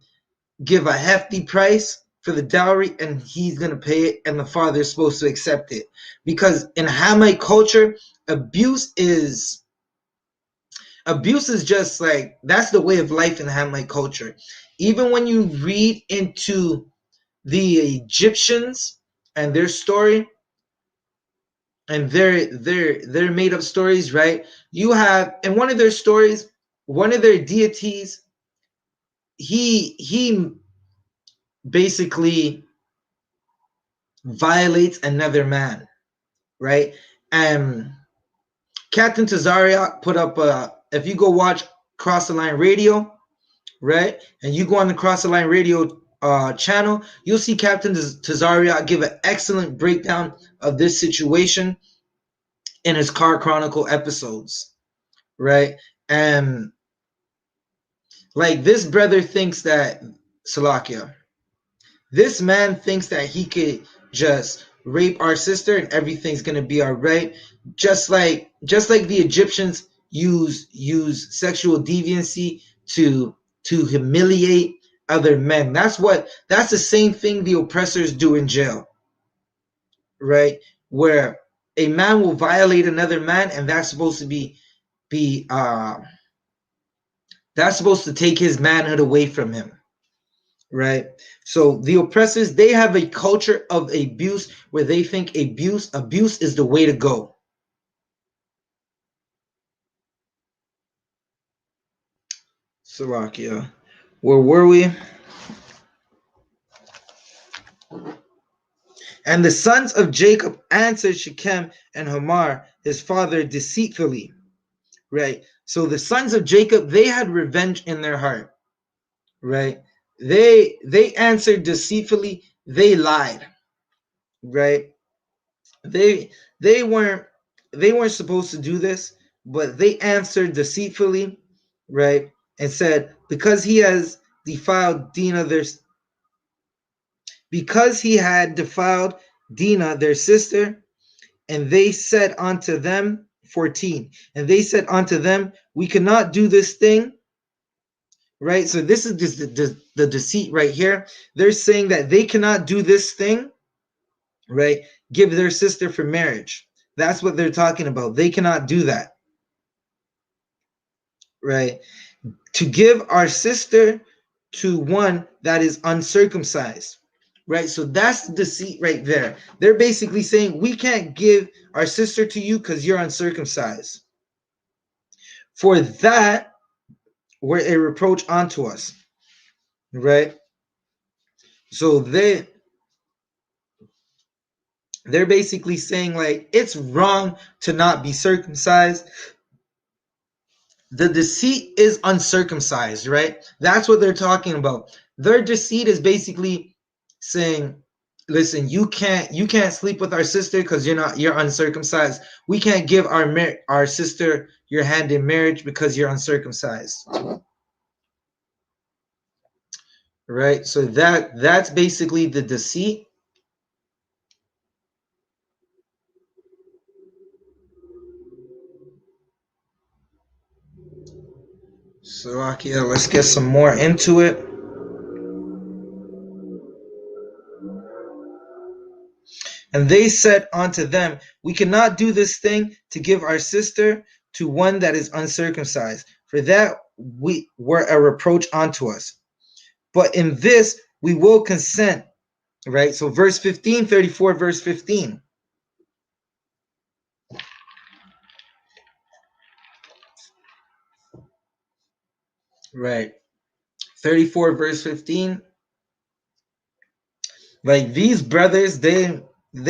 give a hefty price for the dowry, and he's gonna pay it, and the father is supposed to accept it, because in Hamite culture, abuse is just like, that's the way of life in Hamite culture. Even when you read into the Egyptians and their story and their made up stories, right? You have in one of their stories, one of their deities, he basically violates another man, right? And Captain Tazariak put up a, if you go watch Cross the Line Radio, right? And you go on the Cross the Line Radio channel, you'll see Captain Tazariak give an excellent breakdown of this situation in his Car Chronicle episodes, right? And like, this brother thinks that, Salakia, this man thinks that he could just rape our sister and everything's gonna be all right. Just like the Egyptians use sexual deviancy to humiliate other men. That's the same thing the oppressors do in jail, right? Where a man will violate another man, and that's supposed to be that's supposed to take his manhood away from him, right? So the oppressors, they have a culture of abuse where they think abuse is the way to go. Salakia, where were we? And the sons of Jacob answered Shechem and Hamor his father deceitfully, right? So the sons of Jacob, they had revenge in their heart, right? They answered deceitfully, they lied, right? They they weren't supposed to do this, but they answered deceitfully, right? And said, defiled Dinah their because he had defiled Dinah their sister, and they said unto them, 14, and they said unto them, we cannot do this thing, right? So this is just the deceit right here. They're saying that they cannot do this thing, right? Give their sister for marriage. That's what they're talking about. They cannot do that, right? To give our sister to one that is uncircumcised, right? So that's the deceit right there. They're basically saying, we can't give our sister to you because you're uncircumcised. For that were a reproach unto us, right? So they're basically saying, like, it's wrong to not be circumcised. The deceit is uncircumcised, right? That's what they're talking about. Their deceit is basically saying, listen, you can't sleep with our sister because you're uncircumcised. We can't give our sister your hand in marriage because you're uncircumcised, right? So that's basically the deceit. So okay, let's get some more into it. And they said unto them, we cannot do this thing to give our sister to one that is uncircumcised, for that we were a reproach unto us. But in this we will consent, right? So verse 15, 34, verse 15. Right. 34, verse 15. Like, these brothers, they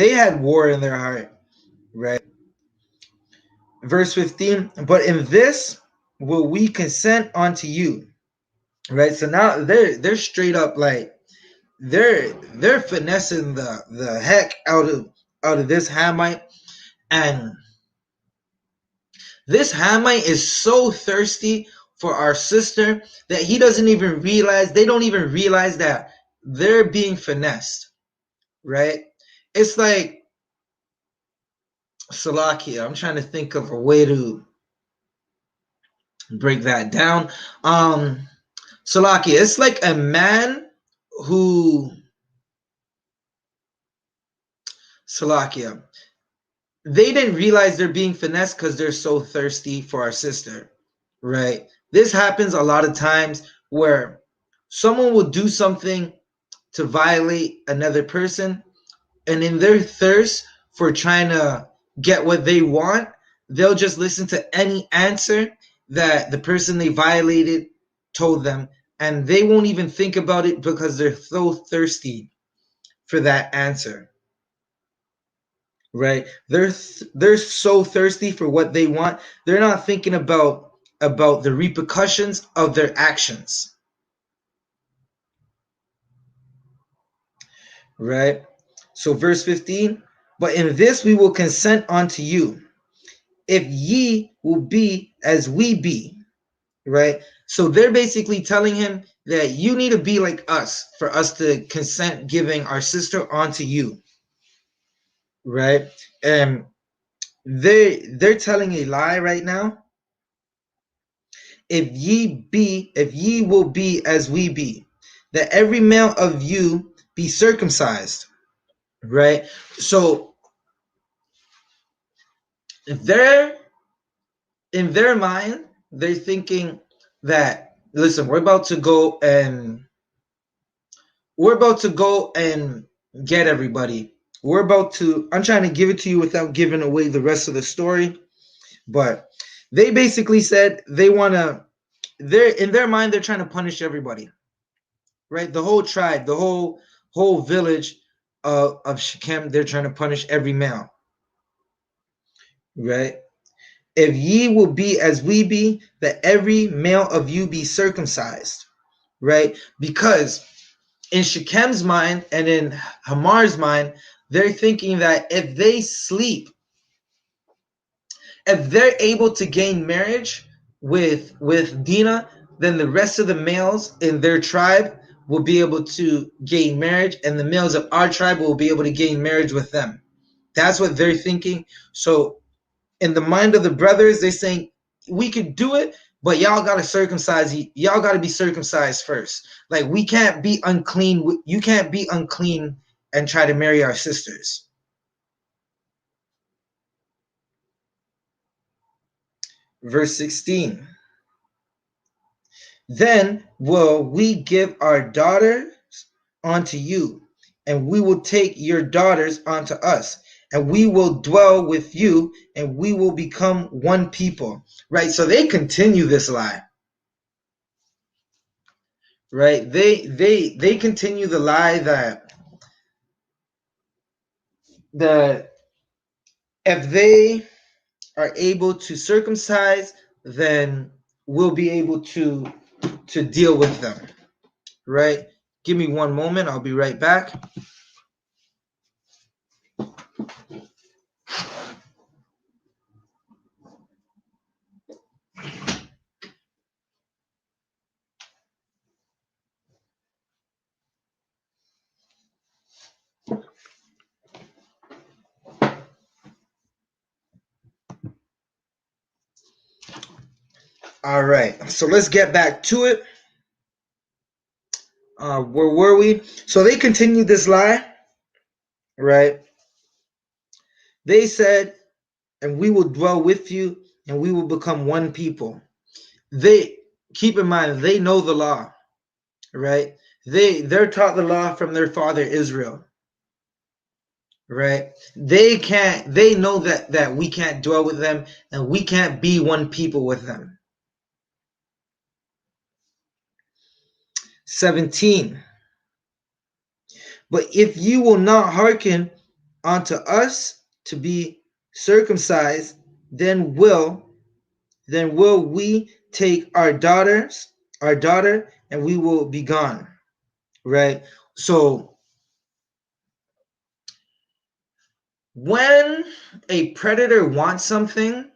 had war in their heart, right? Verse 15, but in this will we consent unto you. Right. So now they're straight up like, they're finessing the heck out of this Hamite, and this Hamite is so thirsty for our sister that he doesn't even realize, they don't even realize that they're being finessed, right? It's like Salakia. I'm trying to think of a way to break that down. Salakia, it's like a man who Salakia. They didn't realize they're being finessed because they're so thirsty for our sister, right? This happens a lot of times where someone will do something to violate another person, and in their thirst for trying to get what they want, they'll just listen to any answer that the person they violated told them, and they won't even think about it because they're so thirsty for that answer, right? They're so thirsty for what they want, they're not thinking about the repercussions of their actions, right? So verse 15, but in this we will consent unto you, if ye will be as we be, right? So they're basically telling him that you need to be like us for us to consent giving our sister onto you, right? And they're telling a lie right now. If ye will be as we be, that every male of you be circumcised, right? So they're in their mind, they're thinking that, listen, we're about to go and get everybody. I'm trying to give it to you without giving away the rest of the story, but they basically said they're in their mind, they're trying to punish everybody, right? The whole tribe, the whole village of Shechem, they're trying to punish every male, right? If ye will be as we be, that every male of you be circumcised, right? Because in Shechem's mind and in Hamar's mind, they're thinking that if they're able to gain marriage with Dinah, then the rest of the males in their tribe will be able to gain marriage, and the males of our tribe will be able to gain marriage with them. That's what they're thinking. So in the mind of the brothers, they're saying we could do it, but y'all gotta circumcise. Y'all gotta be circumcised first. Like we can't be unclean. You can't be unclean and try to marry our sisters. Verse 16. Then will we give our daughters unto you, and we will take your daughters unto us, and we will dwell with you, and we will become one people. Right? So they continue this lie. Right? They continue the lie that if they are able to circumcise, then we'll be able to deal with them. Right? Give me one moment, I'll be right back. All right, so let's get back to it. Where were we? So they continued this lie, right? They said, and we will dwell with you, and we will become one people. They keep in mind, they know the law, right? They're taught the law from their father Israel, right? They know that we can't dwell with them, and we can't be one people with them. 17. But if you will not hearken unto us to be circumcised, then will we take our daughter, and we will be gone. Right? So when a predator wants something,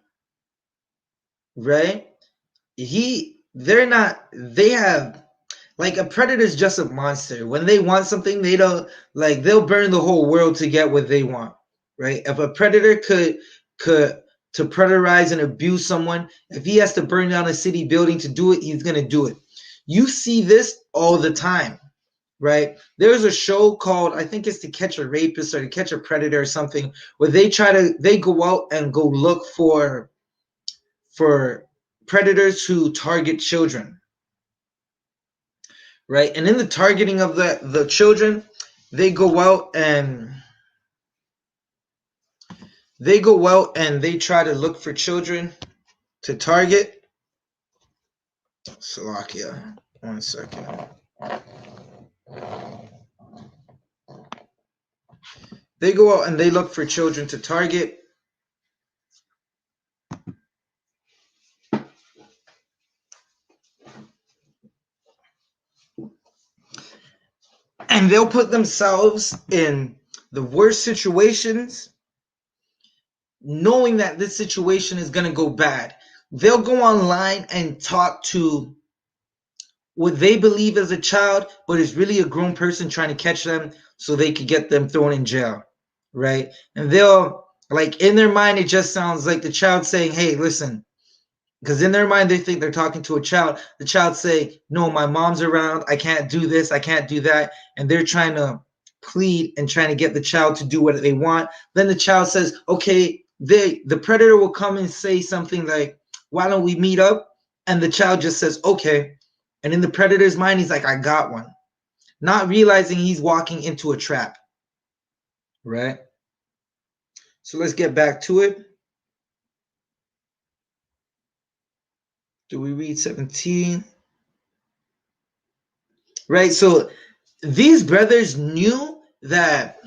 right? They have, like, a predator is just a monster. When they want something, they don't, like, they'll burn the whole world to get what they want, right? If a predator could to predatorize and abuse someone, if he has to burn down a city building to do it, he's gonna do it. You see this all the time, right? There's a show called, I think it's To Catch a Rapist or To Catch a Predator or something, where they go out and go look for predators who target children, right? And in the targeting of the children, they go out and they try to look for children to target. Slovakia, 1 second. They go out and they look for children to target. And they'll put themselves in the worst situations, knowing that this situation is going to go bad. They'll go online and talk to what they believe as a child, but is really a grown person trying to catch them so they could get them thrown in jail, right? And they'll, like, in their mind, it just sounds like the child saying, hey, listen, because in their mind, they think they're talking to a child. The child say, no, my mom's around. I can't do this. I can't do that. And they're trying to plead and trying to get the child to do what they want. Then the child says, okay, the predator will come and say something like, why don't we meet up? And the child just says, okay. And in the predator's mind, he's like, I got one. Not realizing he's walking into a trap, right? So let's get back to it. Do we read 17? Right, so these brothers knew that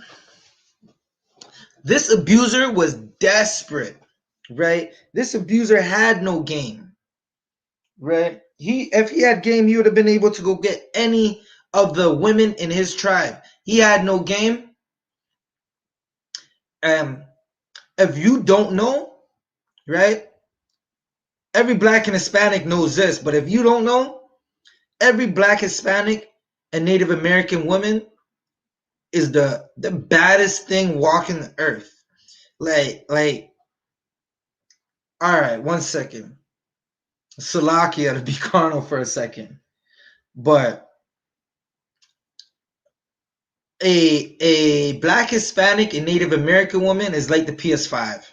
this abuser was desperate, right? This abuser had no game, right? If he had game, he would have been able to go get any of the women in his tribe. He had no game. If you don't know, right? Every black and Hispanic knows this, but if you don't know, every black, Hispanic, and Native American woman is the baddest thing walking the earth. Like, all right, 1 second. Salakia to be carnal for a second. But a black, Hispanic, and Native American woman is like the PS5.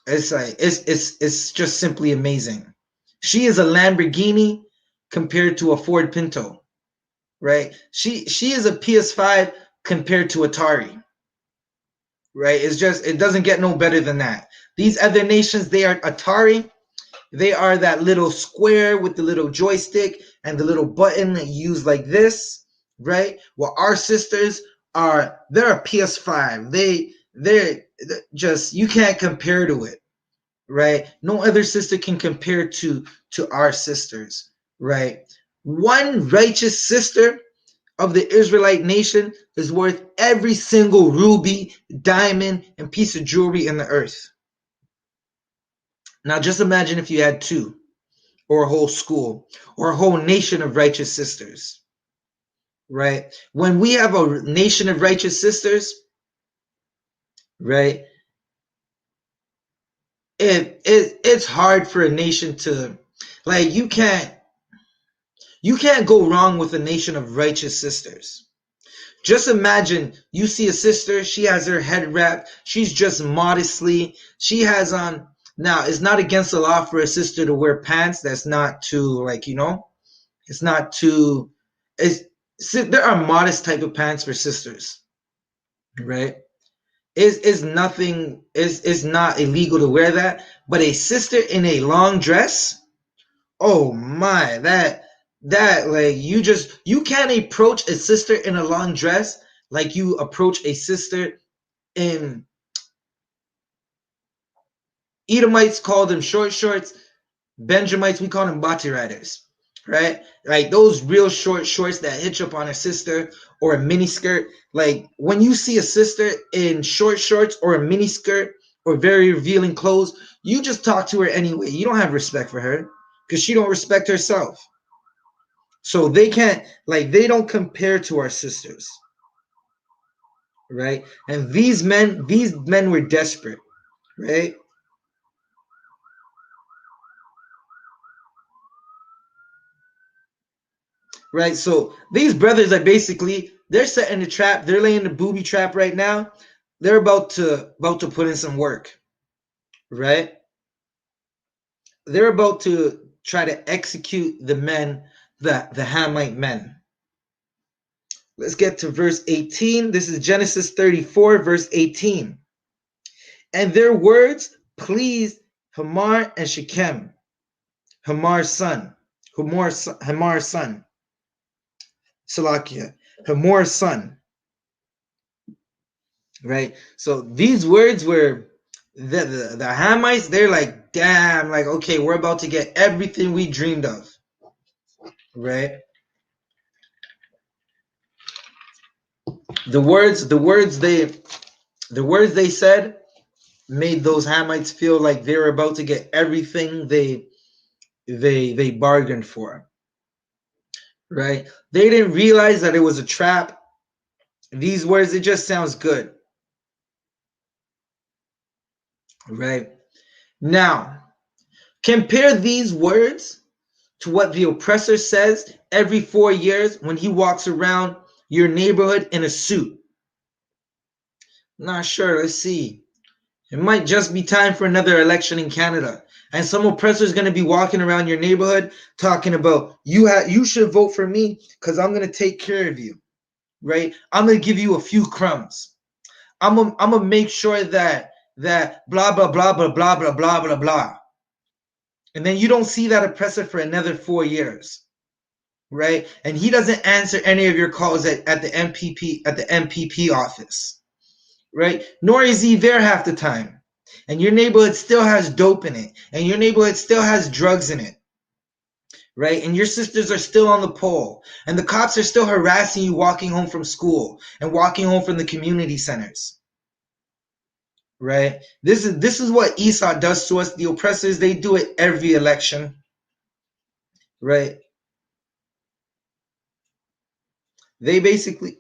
It's like it's just simply amazing. She is a Lamborghini compared to a Ford Pinto, right? She is a PS5 compared to Atari, right? It doesn't get no better than that. These other nations, they are Atari. They are that little square with the little joystick and the little button that you use like this, right? Well, our sisters they're a PS5. They're just, you can't compare to it, right? No other sister can compare to our sisters, right? One righteous sister of the Israelite nation is worth every single ruby, diamond, and piece of jewelry in the earth. Now just imagine if you had two, or a whole school, or a whole nation of righteous sisters, right? When we have a nation of righteous sisters, right, it's hard for a nation to, like, you can't go wrong with a nation of righteous sisters. Just imagine you see a sister, she has her head wrapped, she's just modestly, she has on, now it's not against the law for a sister to wear pants that's not too, like, it's not too, it's, there are modest type of pants for sisters, right? Is nothing, is not illegal to wear that, but a sister in a long dress, oh my, that like, you can't approach a sister in a long dress like you approach a sister in, Edomites call them short shorts, Benjamites, we call them bati riders. right? Like those real short shorts that hitch up on a sister, or a mini skirt. Like when you see a sister in short shorts or a mini skirt or very revealing clothes, you just talk to her anyway. You don't have respect for her because she don't respect herself. So they can't, like, they don't compare to our sisters, right? And these men were desperate, right? Right. So these brothers are basically, they're setting the trap. They're laying the booby trap right now. They're about to put in some work, right? They're about to try to execute the men, the Hamite men. Let's get to verse 18. This is Genesis 34, verse 18. And their words pleased Hamor and Shechem, Hamor's son, Hamor's son, Salakia, Hamor's son, right? So these words were the Hamites. They're like, damn, like, okay, we're about to get everything we dreamed of, right? The words they said made those Hamites feel like they were about to get everything they bargained for, right? They didn't realize that it was a trap. These words, it just sounds good, right? Now, compare these words to what the oppressor says every 4 years when he walks around your neighborhood in a suit. Not sure. Let's see. It might just be time for another election in Canada. And some oppressor is going to be walking around your neighborhood talking about you should vote for me because I'm going to take care of you, right? I'm going to give you a few crumbs. I'm gonna make sure that blah blah blah blah blah blah blah blah blah. And then you don't see that oppressor for another 4 years, right? And he doesn't answer any of your calls at the MPP office, right? Nor is he there half the time. And your neighborhood still has dope in it, and your neighborhood still has drugs in it, right? And your sisters are still on the pole, and the cops are still harassing you walking home from school and walking home from the community centers. Right? This is what Esau does to us. The oppressors, they do it every election, right? They basically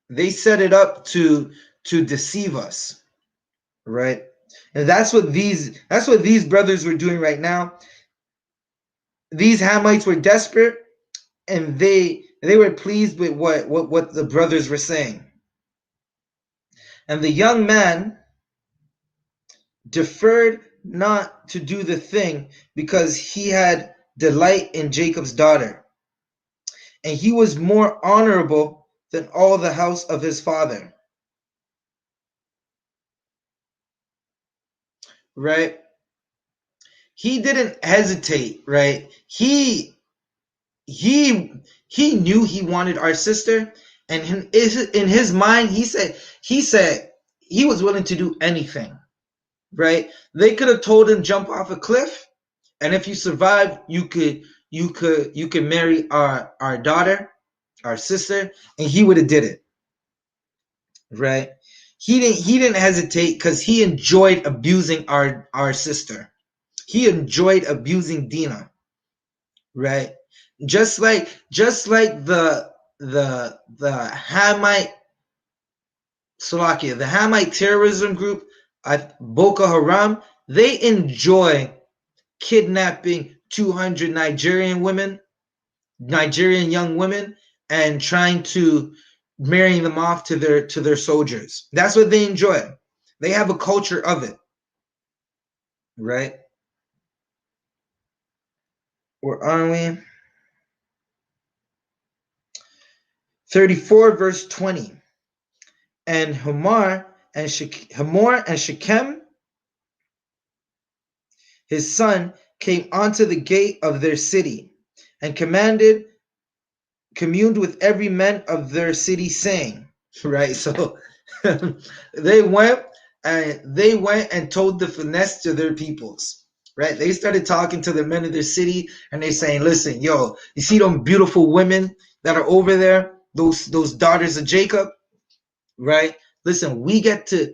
they set it up to deceive us, right? And that's what these brothers were doing right now. These Hamites were desperate, and they were pleased with what the brothers were saying. And the young man deferred not to do the thing because he had delight in Jacob's daughter, and he was more honorable than all the house of his father. Right? He didn't hesitate, right? He he knew he wanted our sister, and in his mind, he said he was willing to do anything, right? They could have told him jump off a cliff, and if you survive, you could marry our daughter, our sister, and he would have did it, right? He didn't hesitate because he enjoyed abusing our sister. He enjoyed abusing Dina, right? Just like the Hamite Slovakia, the Hamite terrorism group at Boko Haram, they enjoy kidnapping 200 Nigerian young women, and trying to marry them off to their soldiers. That's what they enjoy. They have a culture of it, right? Where are we? 34 verse 20. And Hamor and Shechem, his son, came onto the gate of their city and communed with every man of their city, saying, right? So they went and told the finesse to their peoples, right? They started talking to the men of their city, and they're saying, listen, yo, you see them beautiful women that are over there, those daughters of Jacob, right? Listen, we get to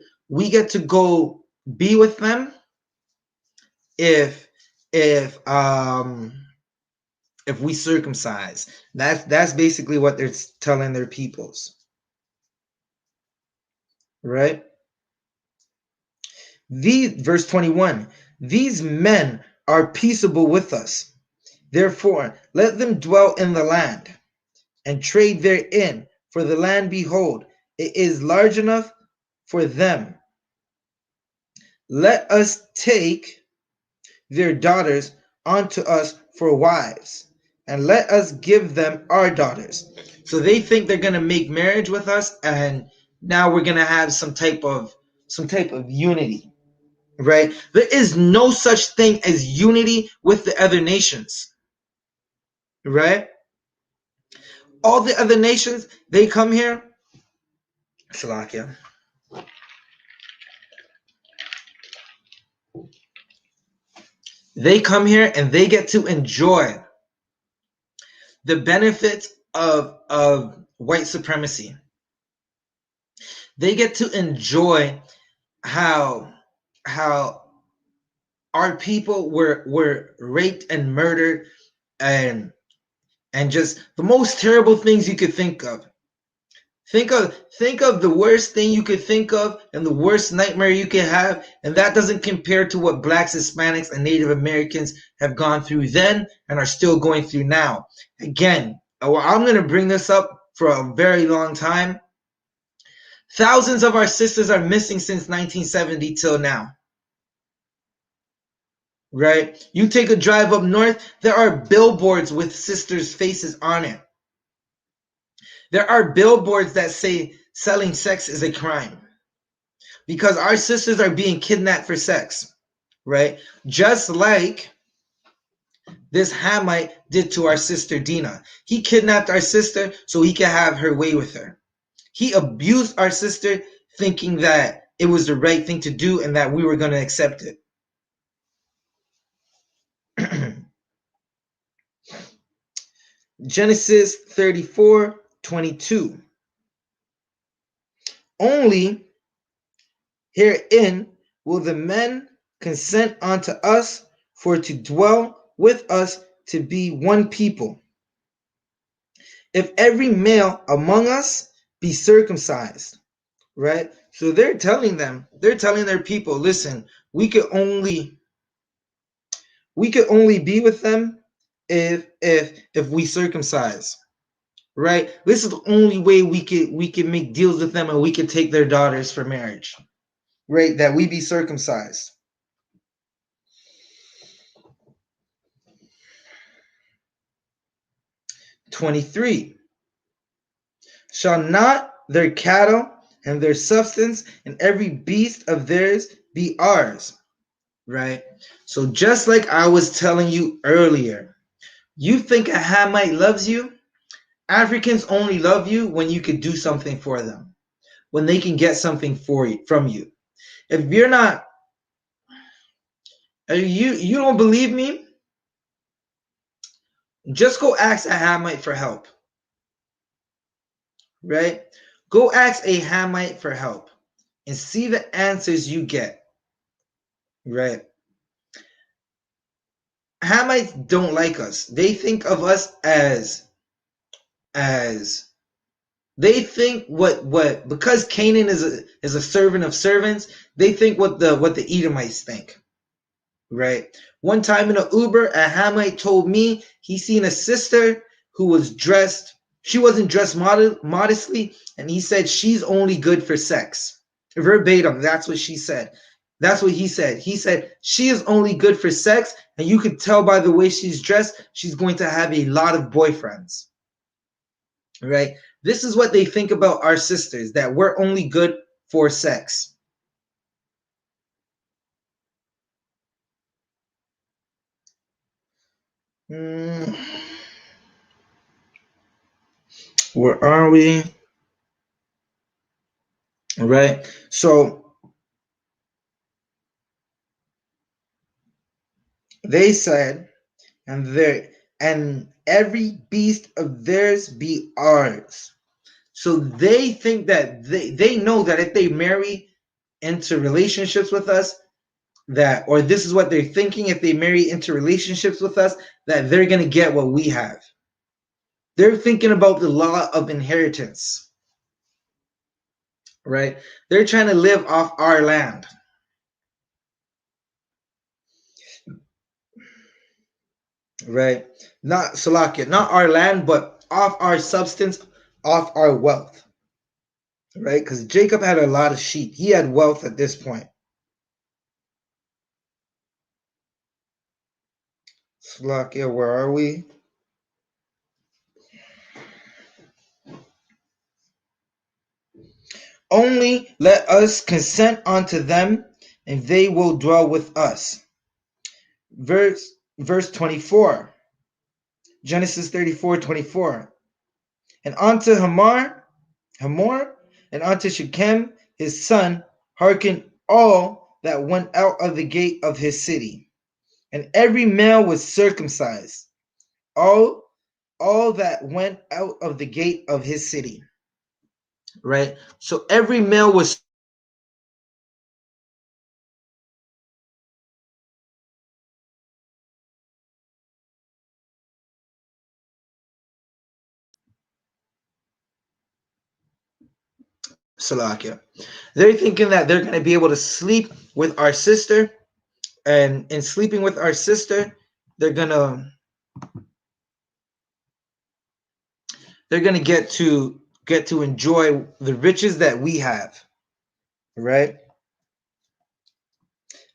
go be with them if if um if we circumcise. That's basically what they're telling their peoples, right? Verse 21, these men are peaceable with us. Therefore, let them dwell in the land and trade therein. For the land, behold, it is large enough for them. Let us take their daughters unto us for wives, and let us give them our daughters. So they think they're gonna make marriage with us, and now we're gonna have some type of unity, right? There is no such thing as unity with the other nations, right? All the other nations, they come here, Shalakia. They come here and they get to enjoy the benefits of white supremacy. They get to enjoy how how our people were raped and murdered, and just the most terrible things you could think of. Think of the worst thing you could think of and the worst nightmare you could have, and that doesn't compare to what blacks, Hispanics, and Native Americans have gone through then and are still going through now. Again, I'm going to bring this up for a very long time. Thousands of our sisters are missing since 1970 till now. Right? You take a drive up north, there are billboards with sisters' faces on it. There are billboards that say selling sex is a crime, because our sisters are being kidnapped for sex, right? Just like this Hamite did to our sister Dina. He kidnapped our sister so he could have her way with her. He abused our sister thinking that it was the right thing to do and that we were going to accept it. Genesis 34:22. Only herein will the men consent unto us for to dwell with us to be one people. If every male among us be circumcised, right? So they're telling their people, listen, we could only be with them if we circumcise, right? This is the only way we could make deals with them, and we could take their daughters for marriage, right? That we be circumcised. 23. Shall not their cattle and their substance and every beast of theirs be ours? Right? So just like I was telling you earlier, you think a Hamite loves you? Africans only love you when you can do something for them, when they can get something from you. If you're not, you don't believe me, just go ask a Hamite for help, right? Go ask a Hamite for help and see the answers you get, right? Hamites don't like us. They think of us as they think what because Canaan is a servant of servants. They think what the Edomites think, right? One time in an Uber, a Hamite told me he seen a sister who was dressed. She wasn't dressed modestly, and he said she's only good for sex. Verbatim, that's what she said. That's what he said. He said she is only good for sex, and you could tell by the way she's dressed, she's going to have a lot of boyfriends. Right? This is what they think about our sisters, that we're only good for sex. Where are we? Right? So They said, and every beast of theirs be ours. So they think that they know that if they marry into relationships with us, that, or this is what they're thinking, if they marry into relationships with us, that they're going to get what we have. They're thinking about the law of inheritance, right? They're trying to live off our land, right? Not Salakia, not our land, but off our substance, off our wealth, right? Because Jacob had a lot of sheep. He had wealth at this point. Salakia, where are we? Only let us consent unto them, and they will dwell with us. Verse 24. Genesis 34:24. And unto Hamor, and unto Shechem his son, hearken all that went out of the gate of his city. And every male was circumcised, all that went out of the gate of his city. Right? So every male was Salakia. They're thinking that they're going to be able to sleep with our sister, and in sleeping with our sister, they're gonna get to enjoy the riches that we have, right?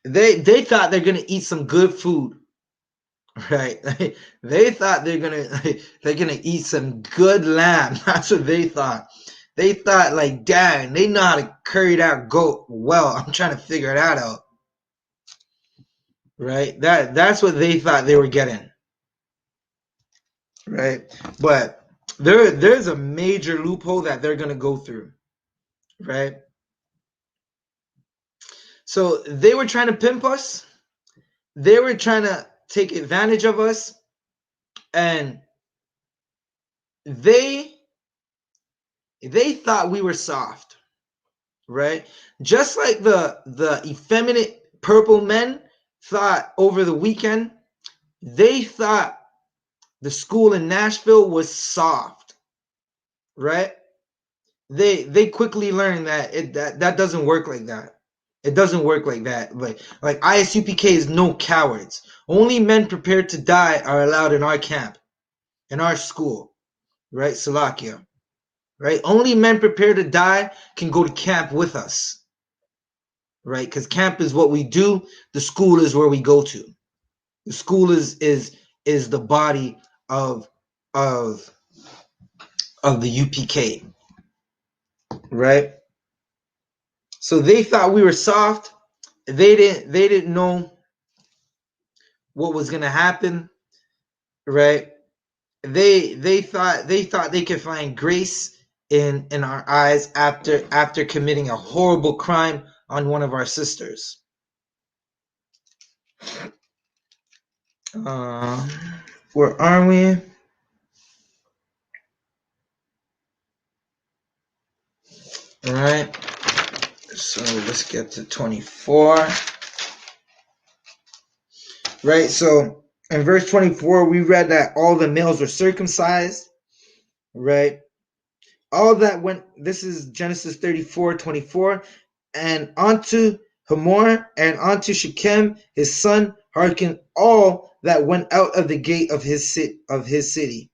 They thought they're gonna eat some good food, right? They thought they're gonna eat some good lamb. That's what they thought. They thought, like, dang, they know how to curry that goat well. I'm trying to figure that out, right? That's what they thought they were getting, right? But there's a major loophole that they're gonna go through, right? So they were trying to pimp us. They were trying to take advantage of us, and they thought we were soft, right? Just like the effeminate purple men thought over the weekend, they thought the school in Nashville was soft, right? They quickly learned that that doesn't work like that. It doesn't work like that. Like I.S.U.P.K is no cowards. Only men prepared to die are allowed in our camp, in our school, right? Salakia, right? Only men prepared to die can go to camp with us, right? Because camp is what we do. The school is where we go to. The school is the body of of the UPK, right? So they thought we were soft. They didn't know what was gonna happen, right? They thought they could find grace in our eyes after committing a horrible crime on one of our sisters. Uh, where are we? All right. So let's get to 24. Right. So in verse 24, we read that all the males were circumcised. Right. All that went. This is Genesis 34:24, and unto Hamor and unto Shechem his son hearken all that went out of the gate of his city.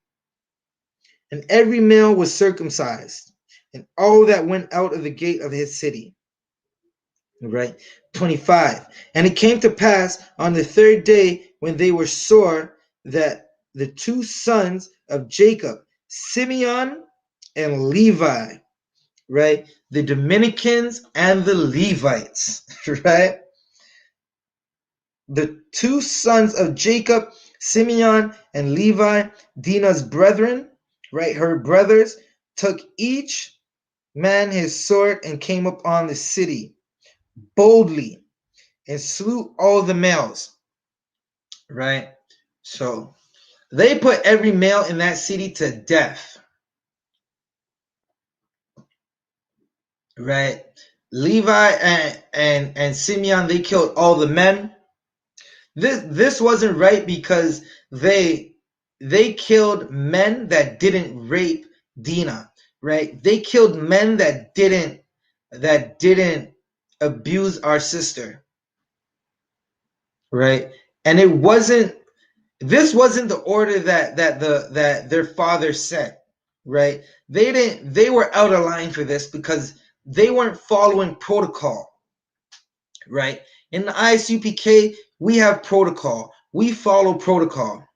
And every male was circumcised, and all that went out of the gate of his city. Right? 25. And it came to pass on the third day when they were sore that the two sons of Jacob, Simeon and Levi, right? The Dominicans and the Levites, right? The two sons of Jacob, Simeon and Levi, Dinah's brethren, right? Her brothers, took each man his sword and came upon the city boldly and slew all the males, right? So they put every male in that city to death, right? Levi and Simeon, they killed all the men. This wasn't right because they killed men that didn't rape Dinah, right? They killed men that didn't abuse our sister, right? And this wasn't the order that their father set, right? They were out of line for this because they weren't following protocol, right? In the ISUPK, we have protocol. We follow protocol,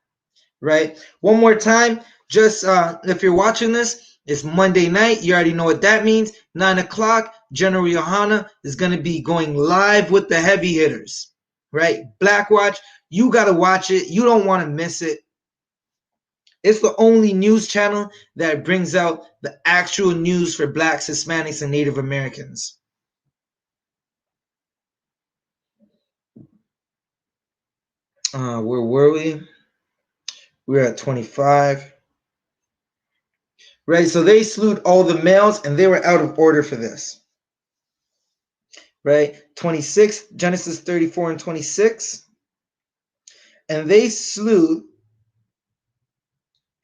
right? One more time, just if you're watching this, it's Monday night. You already know what that means. 9 o'clock, General YAHANNA is going to be going live with the heavy hitters, right? Black Watch, you got to watch it. You don't want to miss it. It's the only news channel that brings out the actual news for Blacks, Hispanics, and Native Americans. Where were we? We're at 25. Right, so they slew all the males, and they were out of order for this. Right, 26, Genesis 34 and 26. And they slew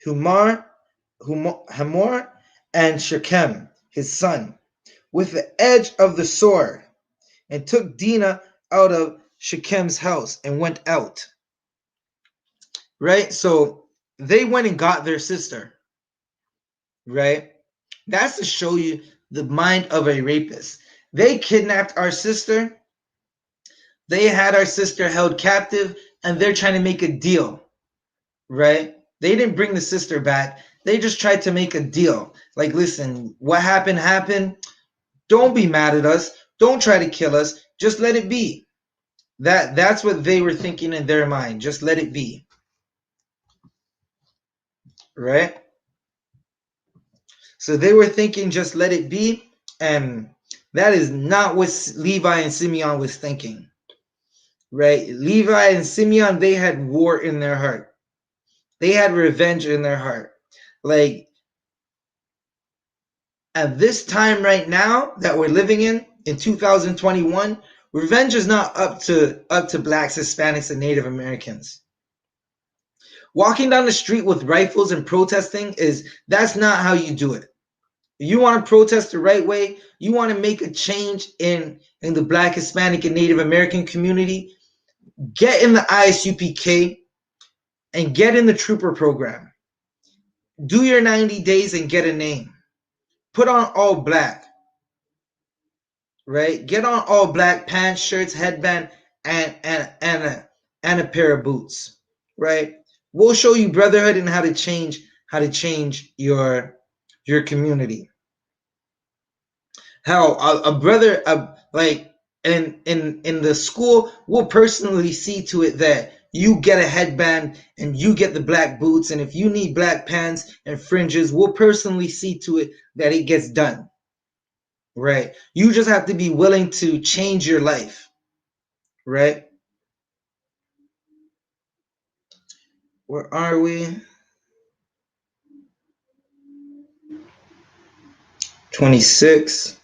Hamor, and Shechem, his son, with the edge of the sword, and took Dinah out of Shechem's house and went out. Right, so they went and got their sister. Right, that's to show you the mind of a rapist. They kidnapped our sister. They had our sister held captive, and they're trying to make a deal, right? They didn't bring the sister back. They just tried to make a deal. Like, listen, what happened. Don't be mad at us. Don't try to kill us. Just let it be. That's what they were thinking in their mind. Just let it be, right? So they were thinking, just let it be, and that is not what Levi and Simeon was thinking, right? Levi and Simeon, they had war in their heart. They had revenge in their heart. Like, at this time right now that we're living in 2021, revenge is not up to Blacks, Hispanics, and Native Americans. Walking down the street with rifles and protesting that's not how you do it. You want to protest the right way, you want to make a change in the Black, Hispanic, and Native American community, get in the I.S.U.P.K and get in the trooper program. Do your 90 days and get a name. Put on all black, right? Get on all black pants, shirts, headband, and a pair of boots, right? We'll show you brotherhood and how to change your community. How a brother, like in the school, we'll personally see to it that you get a headband and you get the black boots, and if you need black pants and fringes, we'll personally see to it that it gets done. Right? You just have to be willing to change your life. Right? Where are we? 26.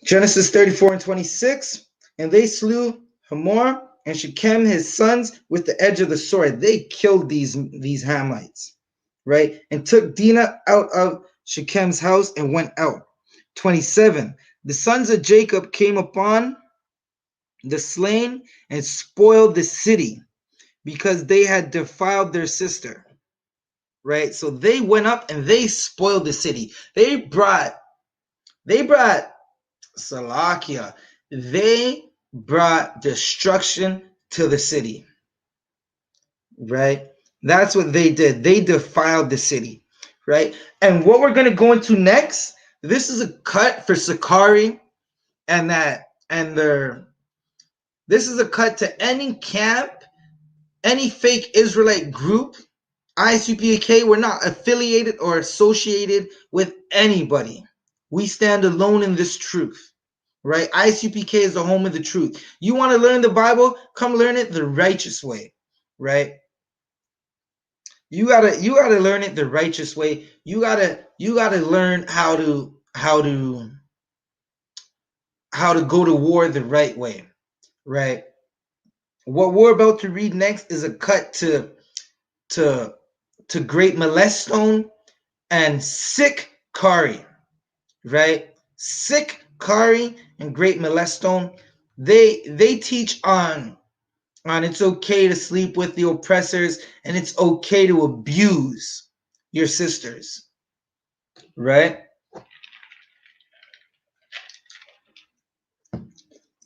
Genesis 34 and 26. And they slew Hamor and Shechem his sons with the edge of the sword. They killed these Hamites, right? And took Dinah out of Shechem's house and went out. 27. The sons of Jacob came upon the slain and spoiled the city because they had defiled their sister, right? So they went up and they spoiled the city. They brought Salakia. They brought destruction to the city, right? That's what they did. They defiled the city, right? And what we're going to go into next, this is a cut for Sakari and this is a cut to any camp, any fake Israelite group. I.S.U.P.K, we're not affiliated or associated with anybody. We stand alone in this truth, right? ISUPK is the home of the truth. You want to learn the Bible? Come learn it the righteous way, right? You gotta learn it the righteous way. You gotta learn how to go to war the right way, right? What we're about to read next is a cut to Great Molestone and Sick Kari, right? Sick Kari and Great Molestone. They teach on it's okay to sleep with the oppressors and it's okay to abuse your sisters, right?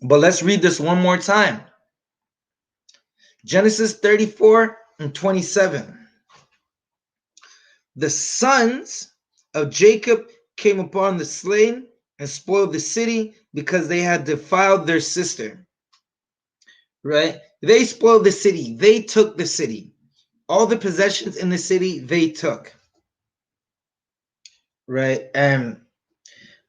But let's read this one more time. Genesis 34 and 27. The sons of Jacob came upon the slain and spoiled the city because they had defiled their sister, right? They spoiled the city. They took the city. All the possessions in the city, they took, right? And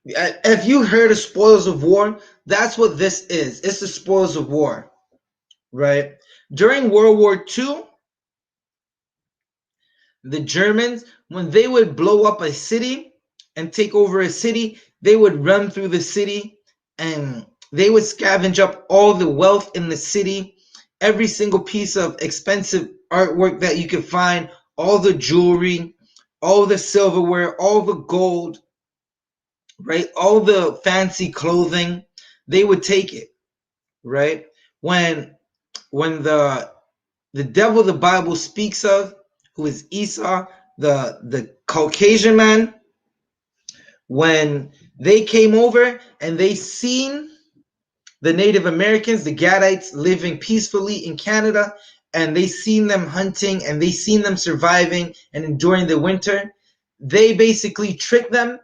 if you heard of spoils of war, that's what this is. It's the spoils of war, right? During World War II, the Germans, when they would blow up a city and take over a city, they would run through the city and they would scavenge up all the wealth in the city, every single piece of expensive artwork that you could find, all the jewelry, all the silverware, all the gold, right? All the fancy clothing, they would take it, right? When the devil the Bible speaks of, who is Esau, the Caucasian man, when they came over and they seen the Native Americans, the Gadites, living peacefully in Canada, and they seen them hunting and they seen them surviving and enduring the winter, they basically tricked them,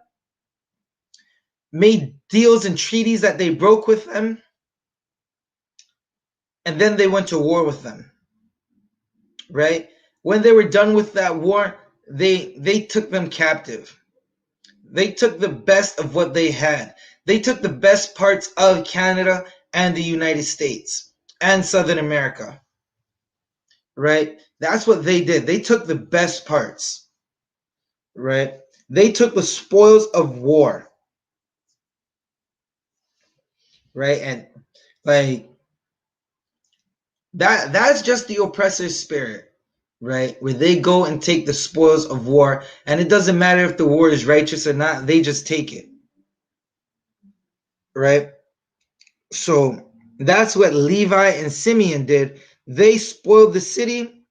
made deals and treaties that they broke with them, and then they went to war with them, right? When they were done with that war, they took them captive. They took the best of what they had. They took the best parts of Canada and the United States and Southern America, right? That's what they did. They took the best parts, right? They took the spoils of war, right? And like that's just the oppressor's spirit, right? Where they go and take the spoils of war, and it doesn't matter if the war is righteous or not, they just take it, right? So that's what Levi and Simeon did. They spoiled the city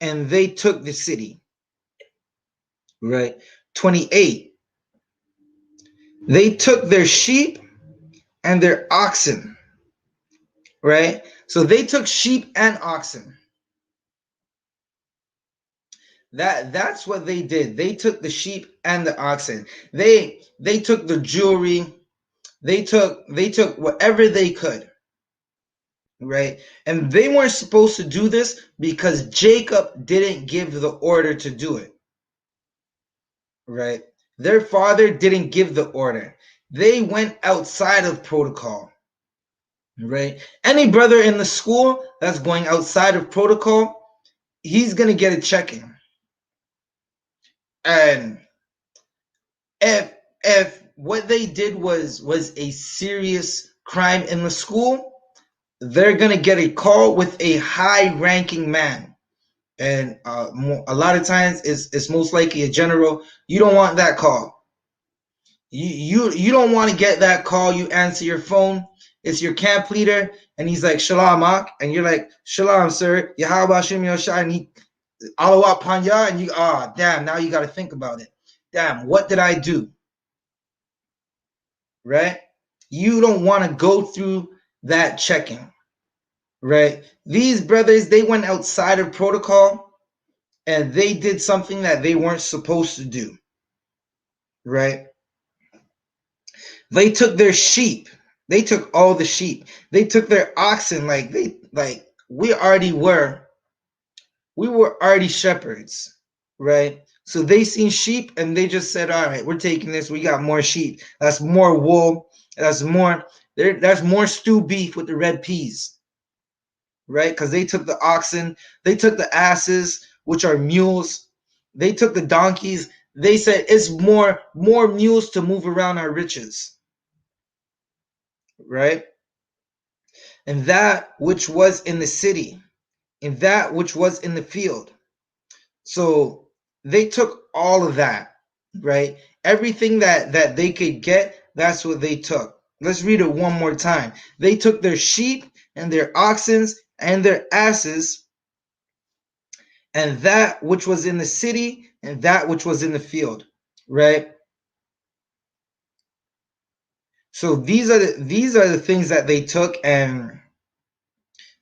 and they took the city, right? 28. They took their sheep and their oxen, right? So they took sheep and oxen. That's what they did. They took the sheep and the oxen. They took the jewelry. They took whatever they could, right? And they weren't supposed to do this because Jacob didn't give the order to do it, right? Their father didn't give the order. They went outside of protocol, right? Any brother in the school that's going outside of protocol, he's gonna get a checking. And if what they did was a serious crime in the school, they're gonna get a call with a high-ranking man, and a lot of times it's most likely a general. You don't want that call. You don't want to get that call. You answer your phone. It's your camp leader, and he's like, "Shalom, Ak," and you're like, "Shalom, sir. Yahweh Shem Yoshai," and he Alawat Panya, and you, damn, now you got to think about it. Damn, what did I do? Right? You don't want to go through that checking, right? These brothers, they went outside of protocol and they did something that they weren't supposed to do, right? They took their sheep. They took all the sheep. They took their oxen. We were already shepherds, right? So they seen sheep and they just said, all right, we're taking this. We got more sheep. That's more wool. That's more. That's more stew beef with the red peas, right? Because they took the oxen, they took the asses, which are mules, they took the donkeys. They said it's more mules to move around our riches, right? And that which was in the city, and that which was in the field. So they took all of that, right? Everything that they could get, that's what they took. Let's read it one more time. They took their sheep and their oxen and their asses, and that which was in the city and that which was in the field, right? So these are the things that they took, and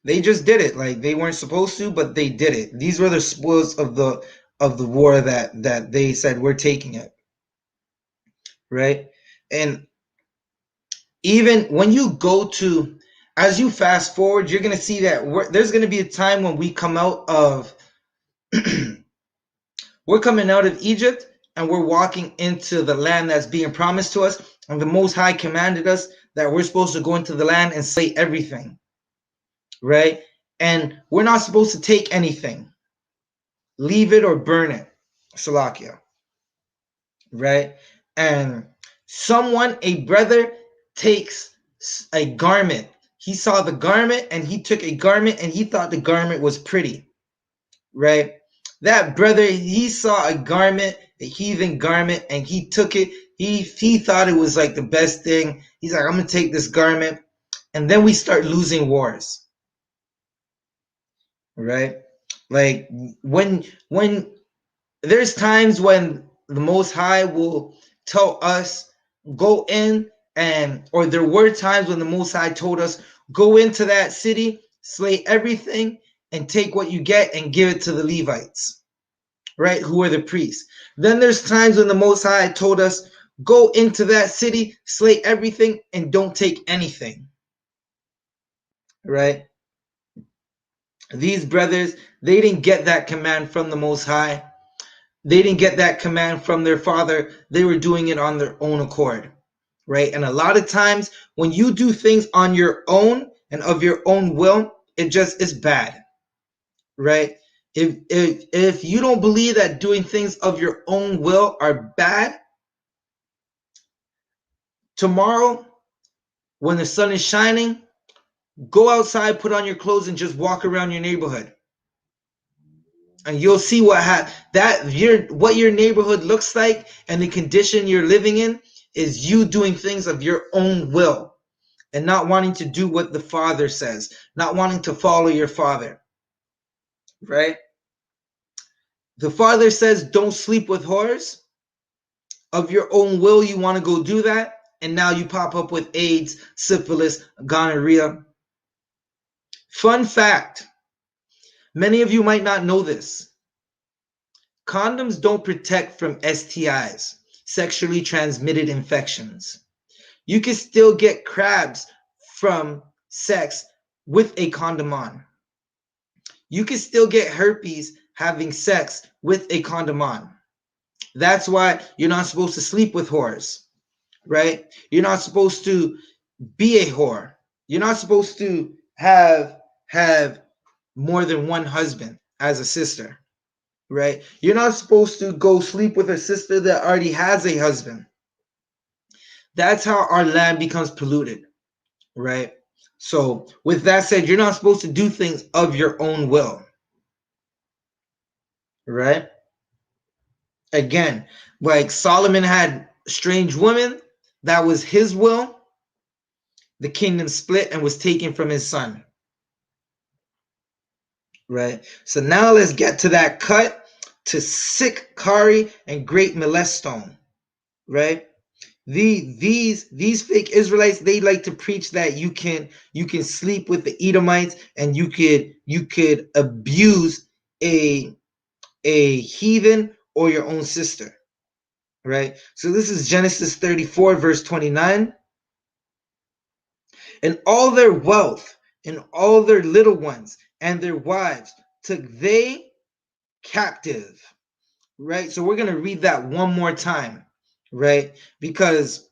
they just did it. Like, they weren't supposed to, but they did it. These were the spoils of the war that they said we're taking it, right? And even when you go to, as you fast forward, you're going to see that there's going to be a time when we come out of we're coming out of Egypt, and we're walking into the land that's being promised to us, and the Most High commanded us that we're supposed to go into the land and slay everything, right? And we're not supposed to take anything, leave it or burn it, Salakia, right? And a brother, takes a garment. He saw the garment, and he took a garment, and he thought the garment was pretty, right? That brother, he saw a garment, a heathen garment, and he took it. He thought it was like the best thing. He's like, I'm gonna take this garment. And then we start losing wars, right? Like, when there's times when the Most High will tell us, go in, and or there were times when the Most High told us, go into that city, slay everything, and take what you get and give it to the Levites, right? Who are the priests. Then there's times when the Most High told us, go into that city, slay everything, and don't take anything, right? These brothers, they didn't get that command from the Most High. They didn't get that command from their father. They were doing it on their own accord, right? And a lot of times when you do things on your own and of your own will, it just is bad, right? If you don't believe that doing things of your own will are bad, tomorrow when the sun is shining, go outside, put on your clothes, and just walk around your neighborhood, and you'll see what your neighborhood looks like, and the condition you're living in is you doing things of your own will and not wanting to do what the Father says, not wanting to follow your Father, right? The Father says don't sleep with whores. Of your own will, you want to go do that, and now you pop up with AIDS, syphilis, gonorrhea. Fun fact, many of you might not know this. Condoms don't protect from STIs, sexually transmitted infections. You can still get crabs from sex with a condom on. You can still get herpes having sex with a condom on. That's why you're not supposed to sleep with whores, right? You're not supposed to be a whore. You're not supposed to have more than one husband as a sister, right? You're not supposed to go sleep with a sister that already has a husband. That's how our land becomes polluted, right? So, with that said, you're not supposed to do things of your own will, right? Again, like Solomon had strange women, that was his will. The kingdom split and was taken from his son, right? So now let's get to that cut to sick Kari and great molestone, right? These fake Israelites, they like to preach that you can sleep with the Edomites, and you could abuse a heathen or your own sister, right? So this is Genesis 34 verse 29. And all their wealth and all their little ones and their wives took they captive, right? So we're going to read that one more time, right? Because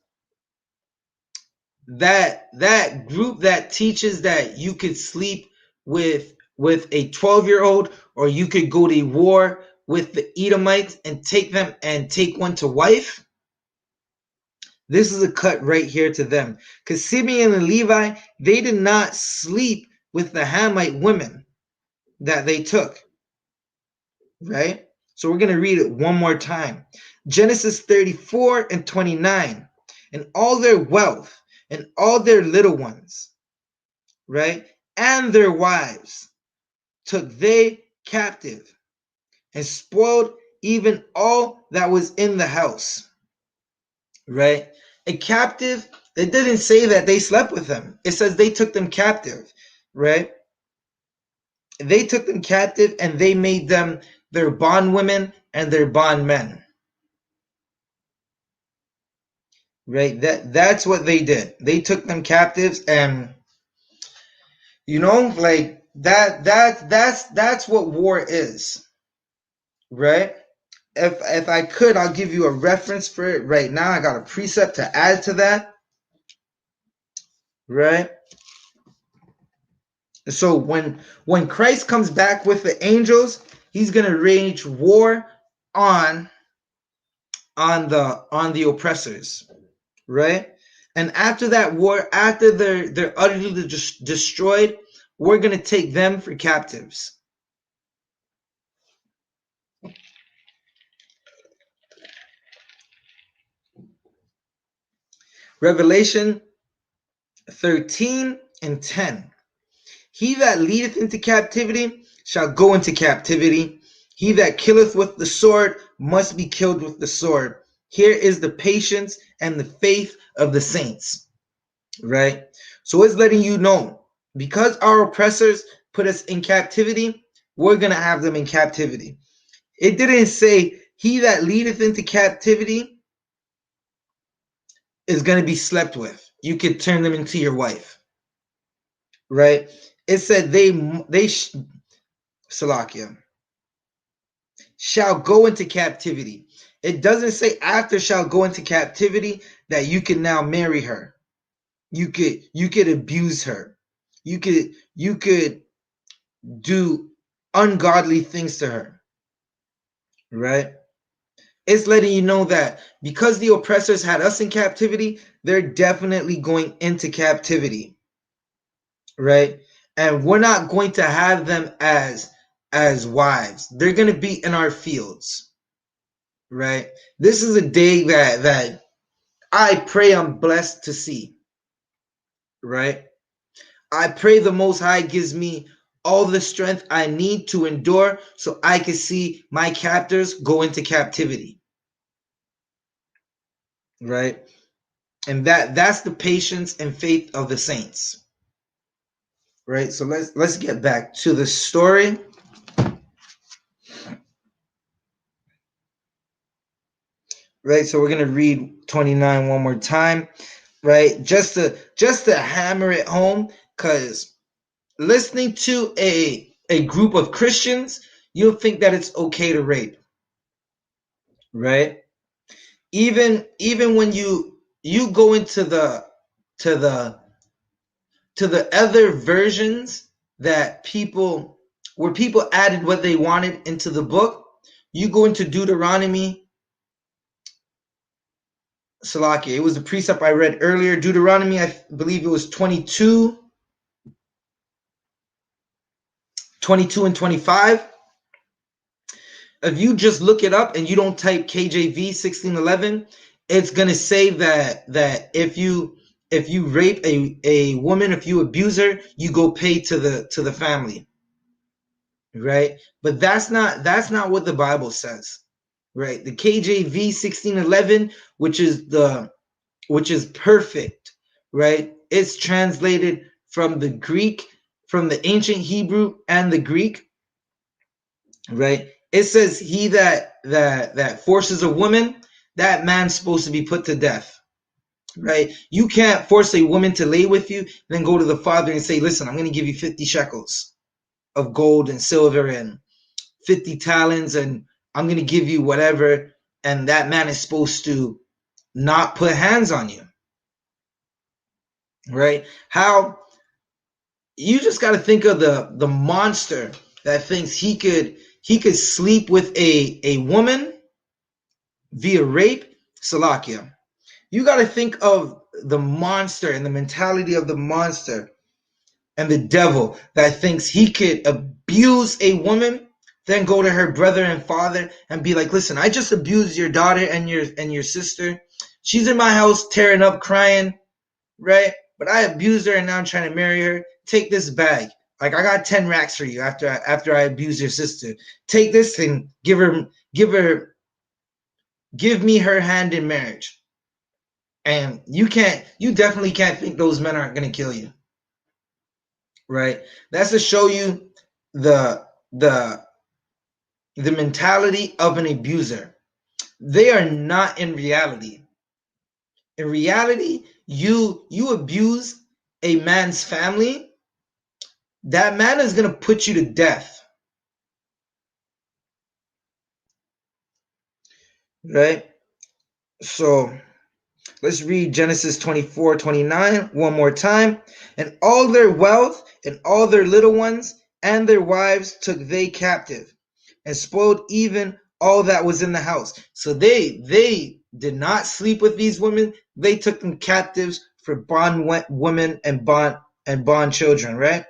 that group that teaches that you could sleep with a 12-year-old, or you could go to war with the Edomites and take one to wife. This is a cut right here to them, because Simeon and Levi, they did not sleep with the Hamite women that they took, right? So we're going to read it one more time. Genesis 34 and 29. And all their wealth and all their little ones, right, and their wives took they captive, and spoiled even all that was in the house, right? A captive, it didn't say that they slept with them. It says they took them captive, right? They took them captive and they made them their bondwomen and their bondmen, right? That's what they did. They took them captives, and like that's what war is, right? If I could, I'll give you a reference for it right now. I got a precept to add to that, right? So when Christ comes back with the angels, he's gonna wage war on the oppressors, right? And after that war, after they're utterly destroyed, we're gonna take them for captives. Revelation 13 and 10. He that leadeth into captivity shall go into captivity. He that killeth with the sword must be killed with the sword. Here is the patience and the faith of the saints, right? So it's letting you know, because our oppressors put us in captivity, we're going to have them in captivity. It didn't say he that leadeth into captivity is going to be slept with. You could turn them into your wife, right? It said Salakia, shall go into captivity. It doesn't say after shall go into captivity that you can now marry her. You could abuse her. You could do ungodly things to her, right? It's letting you know that because the oppressors had us in captivity, they're definitely going into captivity, right? And we're not going to have them as wives. They're going to be in our fields, right? This is a day that I pray I'm blessed to see, right? I pray the Most High gives me all the strength I need to endure so I can see my captors go into captivity, right? And that's the patience and faith of the saints, right? So let's get back to the story. Right, so we're gonna read 29 one more time, right? Just to hammer it home, because listening to a group of Christians, you'll think that it's okay to rape, right? Even when you go into to the to the other versions that where people added what they wanted into the book, you go into Deuteronomy. Salakia, it was the precept I read earlier. Deuteronomy, I believe it was 22 and 25. If you just look it up and you don't type KJV 1611, it's gonna say that if you rape a woman, if you abuse her, you go pay to the family, right? But that's not what the Bible says, right? The KJV 1611, which is perfect, right? It's translated from the Greek, from the ancient Hebrew and the Greek, right? It says he that forces a woman, that man's supposed to be put to death, right? You can't force a woman to lay with you, then go to the father and say, listen, I'm going to give you 50 shekels of gold and silver and 50 talents, and I'm going to give you whatever, and that man is supposed to not put hands on you, right? How you just got to think of the monster that thinks he could sleep with a woman via rape, Salakia. You got to think of the monster and the mentality of the monster and the devil that thinks he could abuse a woman, then go to her brother and father and be like, listen, I just abused your daughter and your sister. She's in my house tearing up, crying, right? But I abused her and now I'm trying to marry her. Take this bag. Like, I got 10 racks for you after I abused your sister. Take this thing, give me her hand in marriage. And you definitely can't think those men aren't gonna kill you. Right? That's to show you the the the mentality of an abuser. They are not in reality. In reality, you abuse a man's family, that man is gonna put you to death. Right? So let's read Genesis 24:29 one more time. And all their wealth and all their little ones and their wives took they captive, and spoiled even all that was in the house. So they did not sleep with these women. They took them captives for bond women and bond children, right?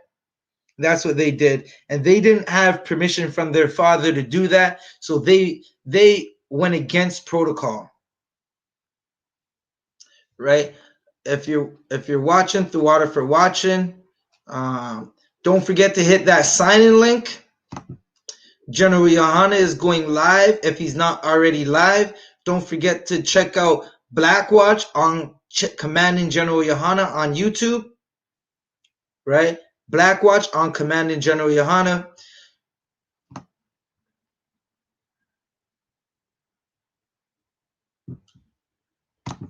That's what they did. And they didn't have permission from their father to do that. So they went against protocol, right? If you're watching, through water for watching, don't forget to hit that sign-in link. General Yohanna is going live. If he's not already live, don't forget to check out Blackwatch on Commanding General Yohanna on YouTube, right? Blackwatch on Commanding General Yohanna.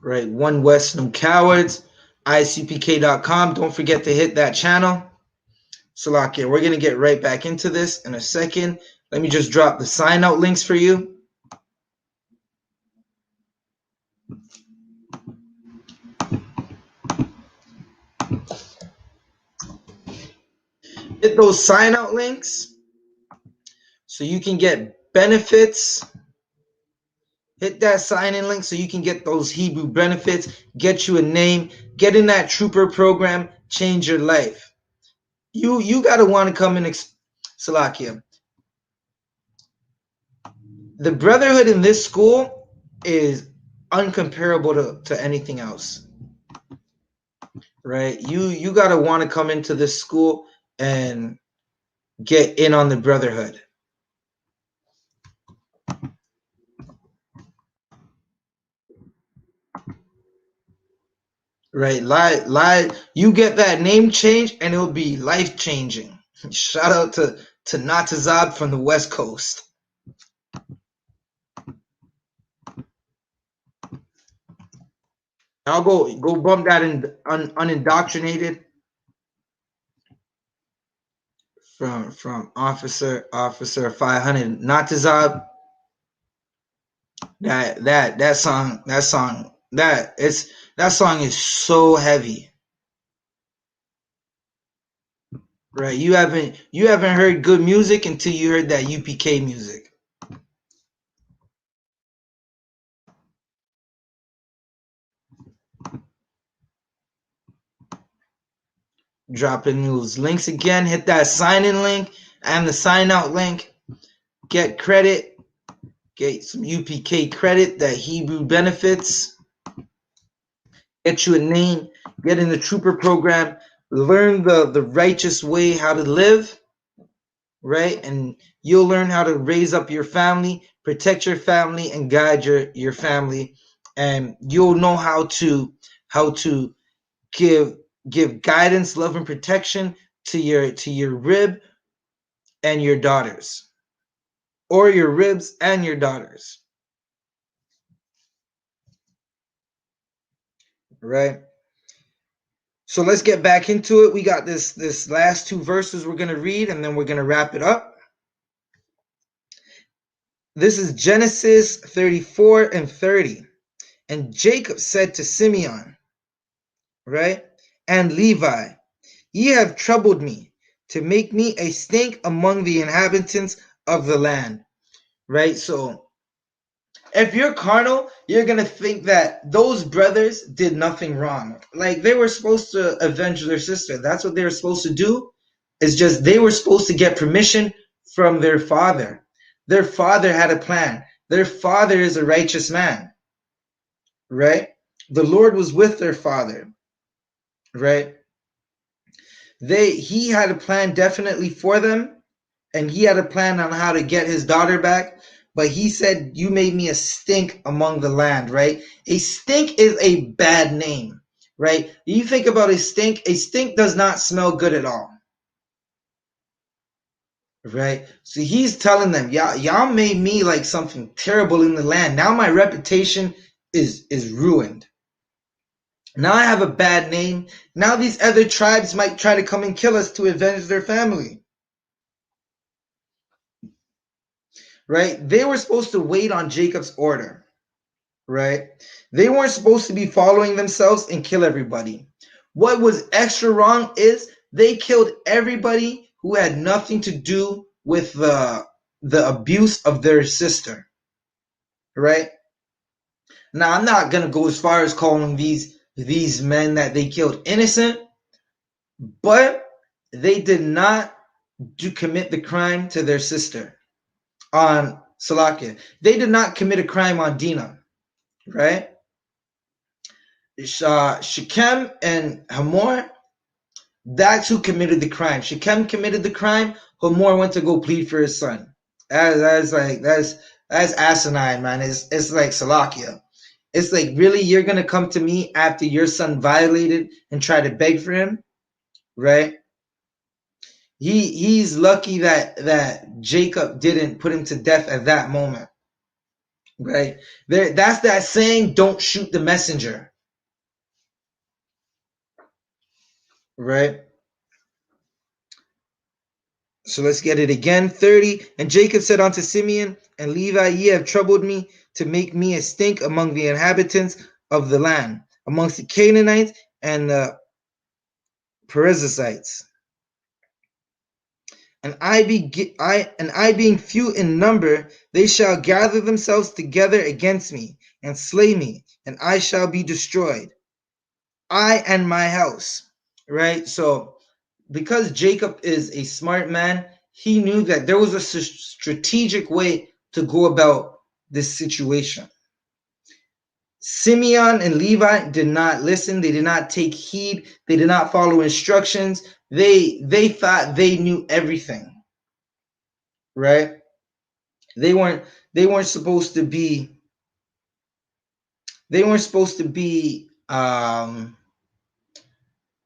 Right, One West, No Cowards, isupk.com. Don't forget to hit that channel. Salakia, we're going to get right back into this in a second. Let me just drop the sign out links for you. Hit those sign out links so you can get benefits. Hit that sign in link so you can get those Hebrew benefits, get you a name, get in that trooper program, change your life. You got to want to come in. Salakia. The brotherhood in this school is uncomparable to anything else. Right? You got to want to come into this school and get in on the brotherhood. Right? Lie. You get that name change and it'll be life changing. Shout out to Natazab from the West Coast. I'll go bump that in unindoctrinated from officer 500 Natazab. That song is so heavy. Right? You haven't heard good music until you heard that UPK music. Dropping those links again. Hit that sign in link and the sign out link. Get credit. Get some UPK credit, that Hebrew benefits. Get you a name. Get in the trooper program. Learn the righteous way how to live. Right? And you'll learn how to raise up your family, protect your family, and guide your family. And you'll know how to give guidance, love, and protection to your rib and your daughters, or your ribs and your daughters. Right? So let's get back into it. We got this last two verses we're going to read, and then we're going to wrap it up. This is Genesis 34 and 30. And Jacob said to Simeon, right? and Levi, ye have troubled me to make me a stink among the inhabitants of the land. Right? So if you're carnal, you're gonna think that those brothers did nothing wrong. Like they were supposed to avenge their sister. That's what they were supposed to do. It's just they were supposed to get permission from their father. Their father had a plan. Their father is a righteous man, right? The Lord was with their father, right? He had a plan definitely for them, and he had a plan on how to get his daughter back. But he said, "You made me a stink among the land," right? A stink is a bad name, right? You think about a stink does not smell good at all, right? So he's telling them, y'all made me like something terrible in the land. Now my reputation is ruined. Now I have a bad name. Now these other tribes might try to come and kill us to avenge their family. Right? They were supposed to wait on Jacob's order, right? They weren't supposed to be following themselves and kill everybody. What was extra wrong is they killed everybody who had nothing to do with the abuse of their sister, right? Now I'm not gonna go as far as calling these men that they killed innocent, but they did not commit the crime to their sister on Salakia. They did not commit a crime on Dinah, right? Shechem and Hamor, that's who committed the crime. Shechem committed the crime. Hamor went to go plead for his son. That's asinine, man. It's like Salakia. It's like, really, you're gonna come to me after your son violated and try to beg for him, right? He's lucky that Jacob didn't put him to death at that moment, right? That's that saying, "Don't shoot the messenger," right? So let's get it again. 30. And Jacob said unto Simeon and Levi, ye have troubled me to make me a stink among the inhabitants of the land, amongst the Canaanites and the Perizzites. And I being few in number, they shall gather themselves together against me and slay me, and I shall be destroyed, I and my house. Right? So because Jacob is a smart man, he knew that there was a strategic way to go about this situation. Simeon and Levi did not listen. They did not take heed. They did not follow instructions. They thought they knew everything, right? They weren't they weren't supposed to be they weren't supposed to be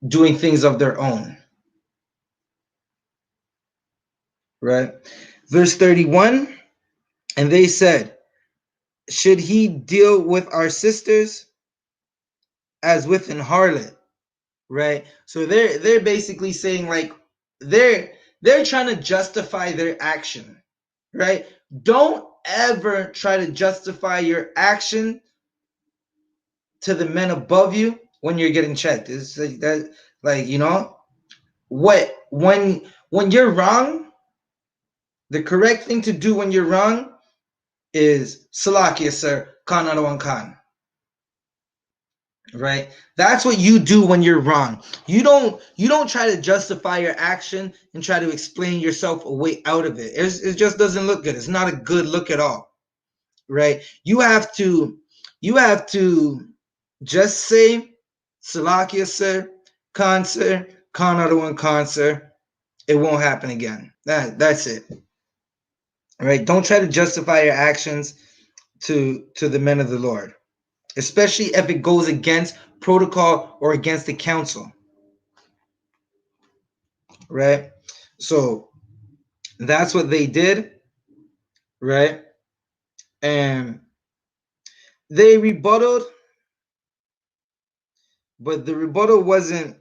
doing things of their own, right? Verse 31, and they said, should he deal with our sisters as with an harlot, right? So they're basically saying like they're trying to justify their action, right? Don't ever try to justify your action to the men above you when you're getting checked. It's like that, like, what when you're wrong, the correct thing to do when you're wrong is Salakia, sir, Khan Adawan Khan. Right? That's what you do when you're wrong. You don't try to justify your action and try to explain yourself a way out of it. It just doesn't look good. It's not a good look at all. Right? You have to just say Salakia, sir, Khan, sir, Khan Adawan Khan, sir. It won't happen again. That's it. All right? Don't try to justify your actions to the men of the Lord, especially if it goes against protocol or against the council, right? So that's what they did, right? And they rebutted, but the rebuttal wasn't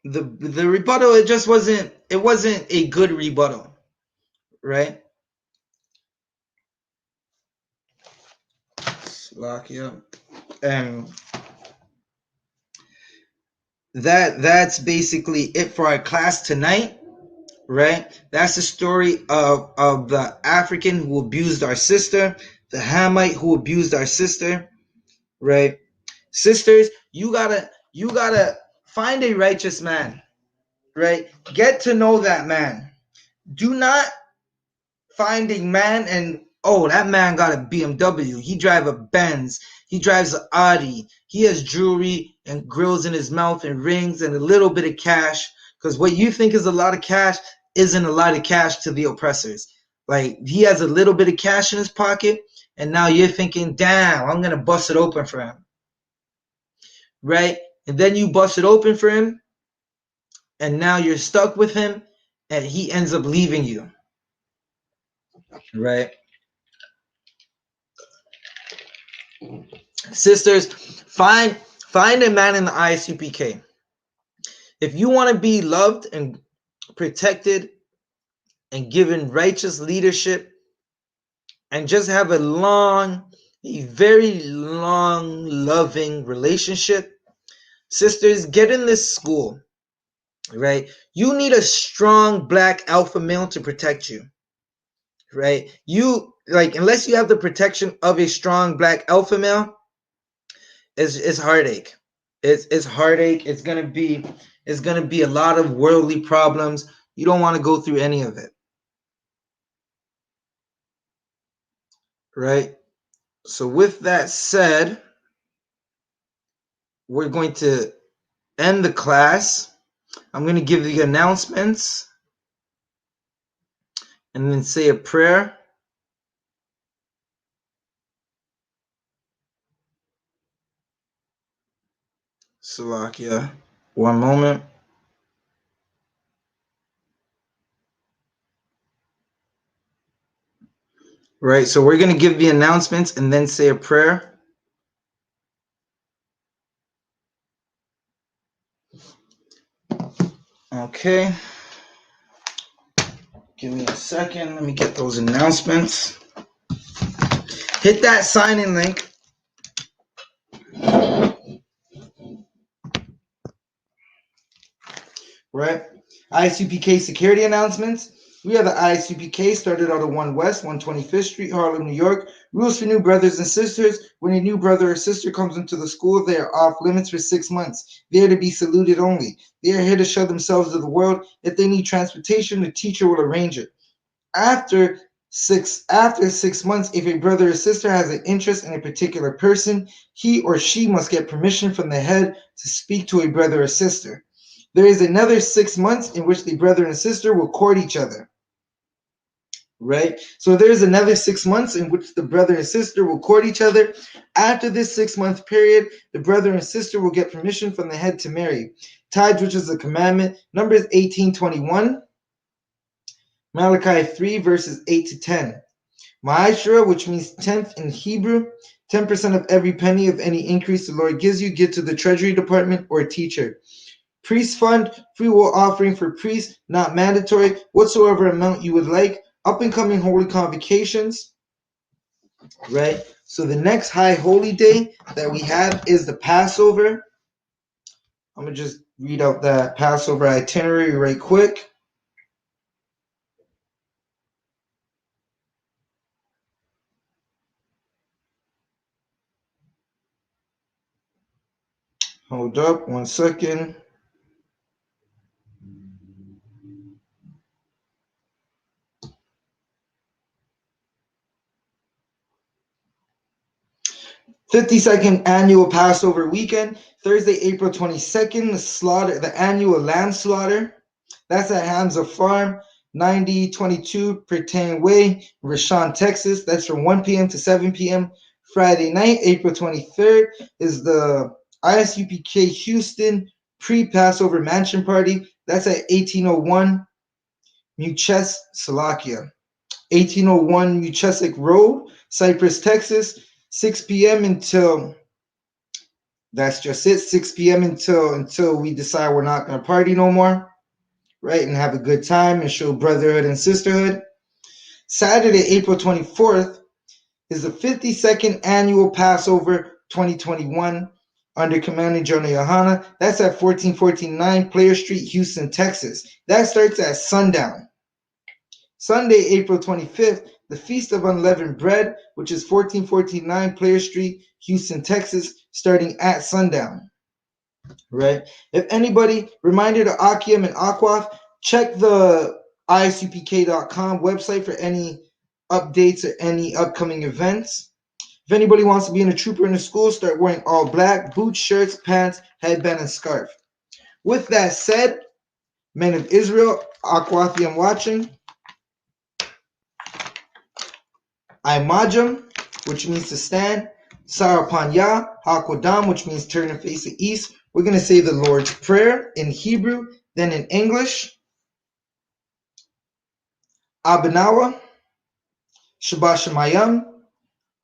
the rebuttal. It wasn't a good rebuttal, right? Slovakia. And that's basically it for our class tonight, right? That's the story of the African who abused our sister, the Hamite who abused our sister, right? Sisters, you gotta find a righteous man, right? Get to know that man. Do not find a man and, oh, that man got a BMW. He drive a Benz. He drives an Audi. He has jewelry and grills in his mouth and rings and a little bit of cash. Because what you think is a lot of cash isn't a lot of cash to the oppressors. Like, he has a little bit of cash in his pocket, and now you're thinking, damn, I'm gonna bust it open for him, right? And then you bust it open for him, and now you're stuck with him, and he ends up leaving you, right? Sisters, find a man in the I.S.U.P.K. If you want to be loved and protected and given righteous leadership and just have a very long, loving relationship, sisters, get in this school, right? You need a strong black alpha male to protect you, right? Unless you have the protection of a strong black alpha male, it's heartache. It's heartache. It's gonna be a lot of worldly problems. You don't want to go through any of it, right? So with that said, we're going to end the class. I'm going to give the announcements and then say a prayer. Salakia, one moment. Right, so we're going to give the announcements and then say a prayer. Okay. Give me a second. Let me get those announcements. Hit that sign-in link. Right? I.S.U.P.K security announcements. We are the I.S.U.P.K, started out of 1 West, 125th Street, Harlem, New York. Rules for new brothers and sisters. When a new brother or sister comes into the school, they are off limits for 6 months. They are to be saluted only. They are here to show themselves to the world. If they need transportation, the teacher will arrange it. After 6 months, if a brother or sister has an interest in a particular person, he or she must get permission from the head to speak to a brother or sister. There is another 6 months in which the brother and sister will court each other. Right? So there's another 6 months in which the brother and sister will court each other. After this 6-month period, the brother and sister will get permission from the head to marry. Tithes, which is a commandment. Numbers 18:21. Malachi 3, verses 8 to 10. Ma'ashra, which means 10th in Hebrew. 10% of every penny of any increase the Lord gives you, give to the treasury department or teacher. Priest fund, free will offering for priests, not mandatory, whatsoever amount you would like. Up and coming holy convocations, right? So the next high holy day that we have is the Passover. I'm going to just read out that Passover itinerary right quick. Hold up 1 second. '52nd annual Passover weekend, Thursday, April 22nd, the annual lamb slaughter. That's at Hamza Farm, 9022 Pertain Way, Rashawn, Texas. That's from 1 p.m. to 7 p.m. Friday night, April 23rd, is the I.S.U.P.K Houston pre-Passover mansion party. That's at 1801 Salakia. 1801 Muchesic Road, Cypress, Texas. 6 p.m. until, that's just it, 6 p.m. until we decide we're not going to party no more, right, and have a good time and show brotherhood and sisterhood. Saturday, April 24th, is the 52nd annual Passover 2021. under Commanding General YAHANNA. That's at 14449 Player Street, Houston, Texas. That starts at sundown. Sunday, April 25th, the Feast of Unleavened Bread, which is 14449 Player Street, Houston, Texas, starting at sundown. Right? If anybody, reminder to Akiem and Akwaf, check the isupk.com website for any updates or any upcoming events. If anybody wants to be in a trooper in the school, start wearing all black, boots, shirts, pants, headband, and scarf. With that said, men of Israel, Akwathi, I'm watching. Imajam, which means to stand. Sarapanya, Hakodam, which means turn and face the east. We're going to say the Lord's Prayer in Hebrew, then in English. Abanawa, Shabbat Shemayim,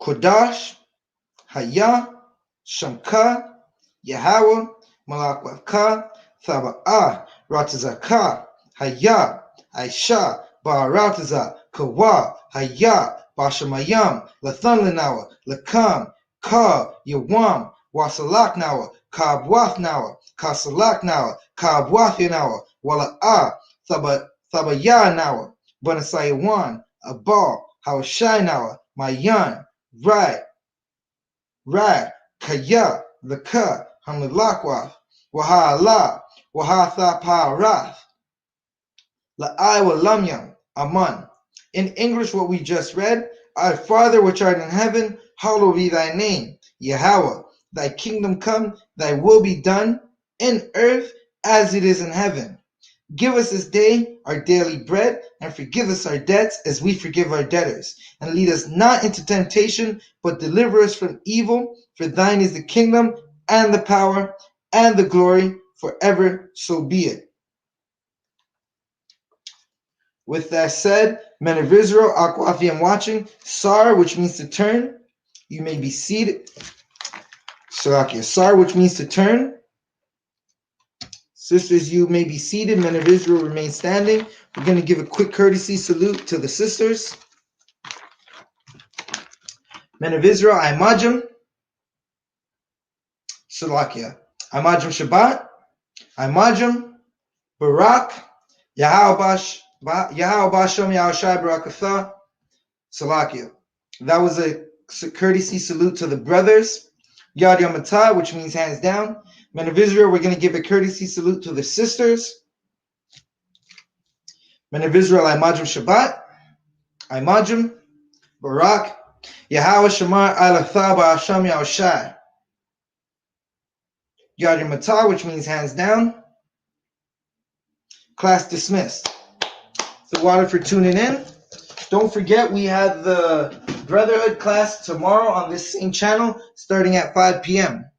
Kodash, Haya, Shamka, Yahweh, Malak Thaba'ah, Ratazaka, Haya, Aisha, Barataza, Kawa, Haya, Bashamayam, Lathan Lanawa, Lakam, Ka, Yawam, Wasalak Nawa, Kabwath Nawa, Kasalak Nawa, Kabwath Nawa, Wala'ah, Thabaya Nawa, Banasayawan, Abal, Hawashai Nawa, Mayan, Right, Kaya, Laka, Hamilakwath, Wahala, Wahatha Parath, La'ai Lamyam, Aman. In English, what we just read, Our Father which art in heaven, hallowed be thy name. Yahweh, thy kingdom come, thy will be done, in earth as it is in heaven. Give us this day our daily bread, and forgive us our debts as we forgive our debtors. And lead us not into temptation, but deliver us from evil. For thine is the kingdom, and the power, and the glory, forever, so be it. With that said, men of Israel, Akwafi, I'm watching. Sar, which means to turn. You may be seated. Salakia. Sar, which means to turn. Sisters, you may be seated. Men of Israel, remain standing. We're going to give a quick courtesy salute to the sisters. Men of Israel, Imajam. Salakia. Imajam Shabbat. Imajam. Barak. Yahweh Bashem Yahushai Barakatha. Salakia. That was a courtesy salute to the brothers. Yad Yamatai, which means hands down. Men of Israel, we're going to give a courtesy salute to the sisters. Men of Israel, Imajam Shabbat. Imajam. Barak. Yahweh Shamar Alatha Ba'asham Yahushai. Yad Yamatai, which means hands down. Class dismissed. The water for tuning in. Don't forget, we have the Brotherhood class tomorrow on this same channel starting at 5 p.m.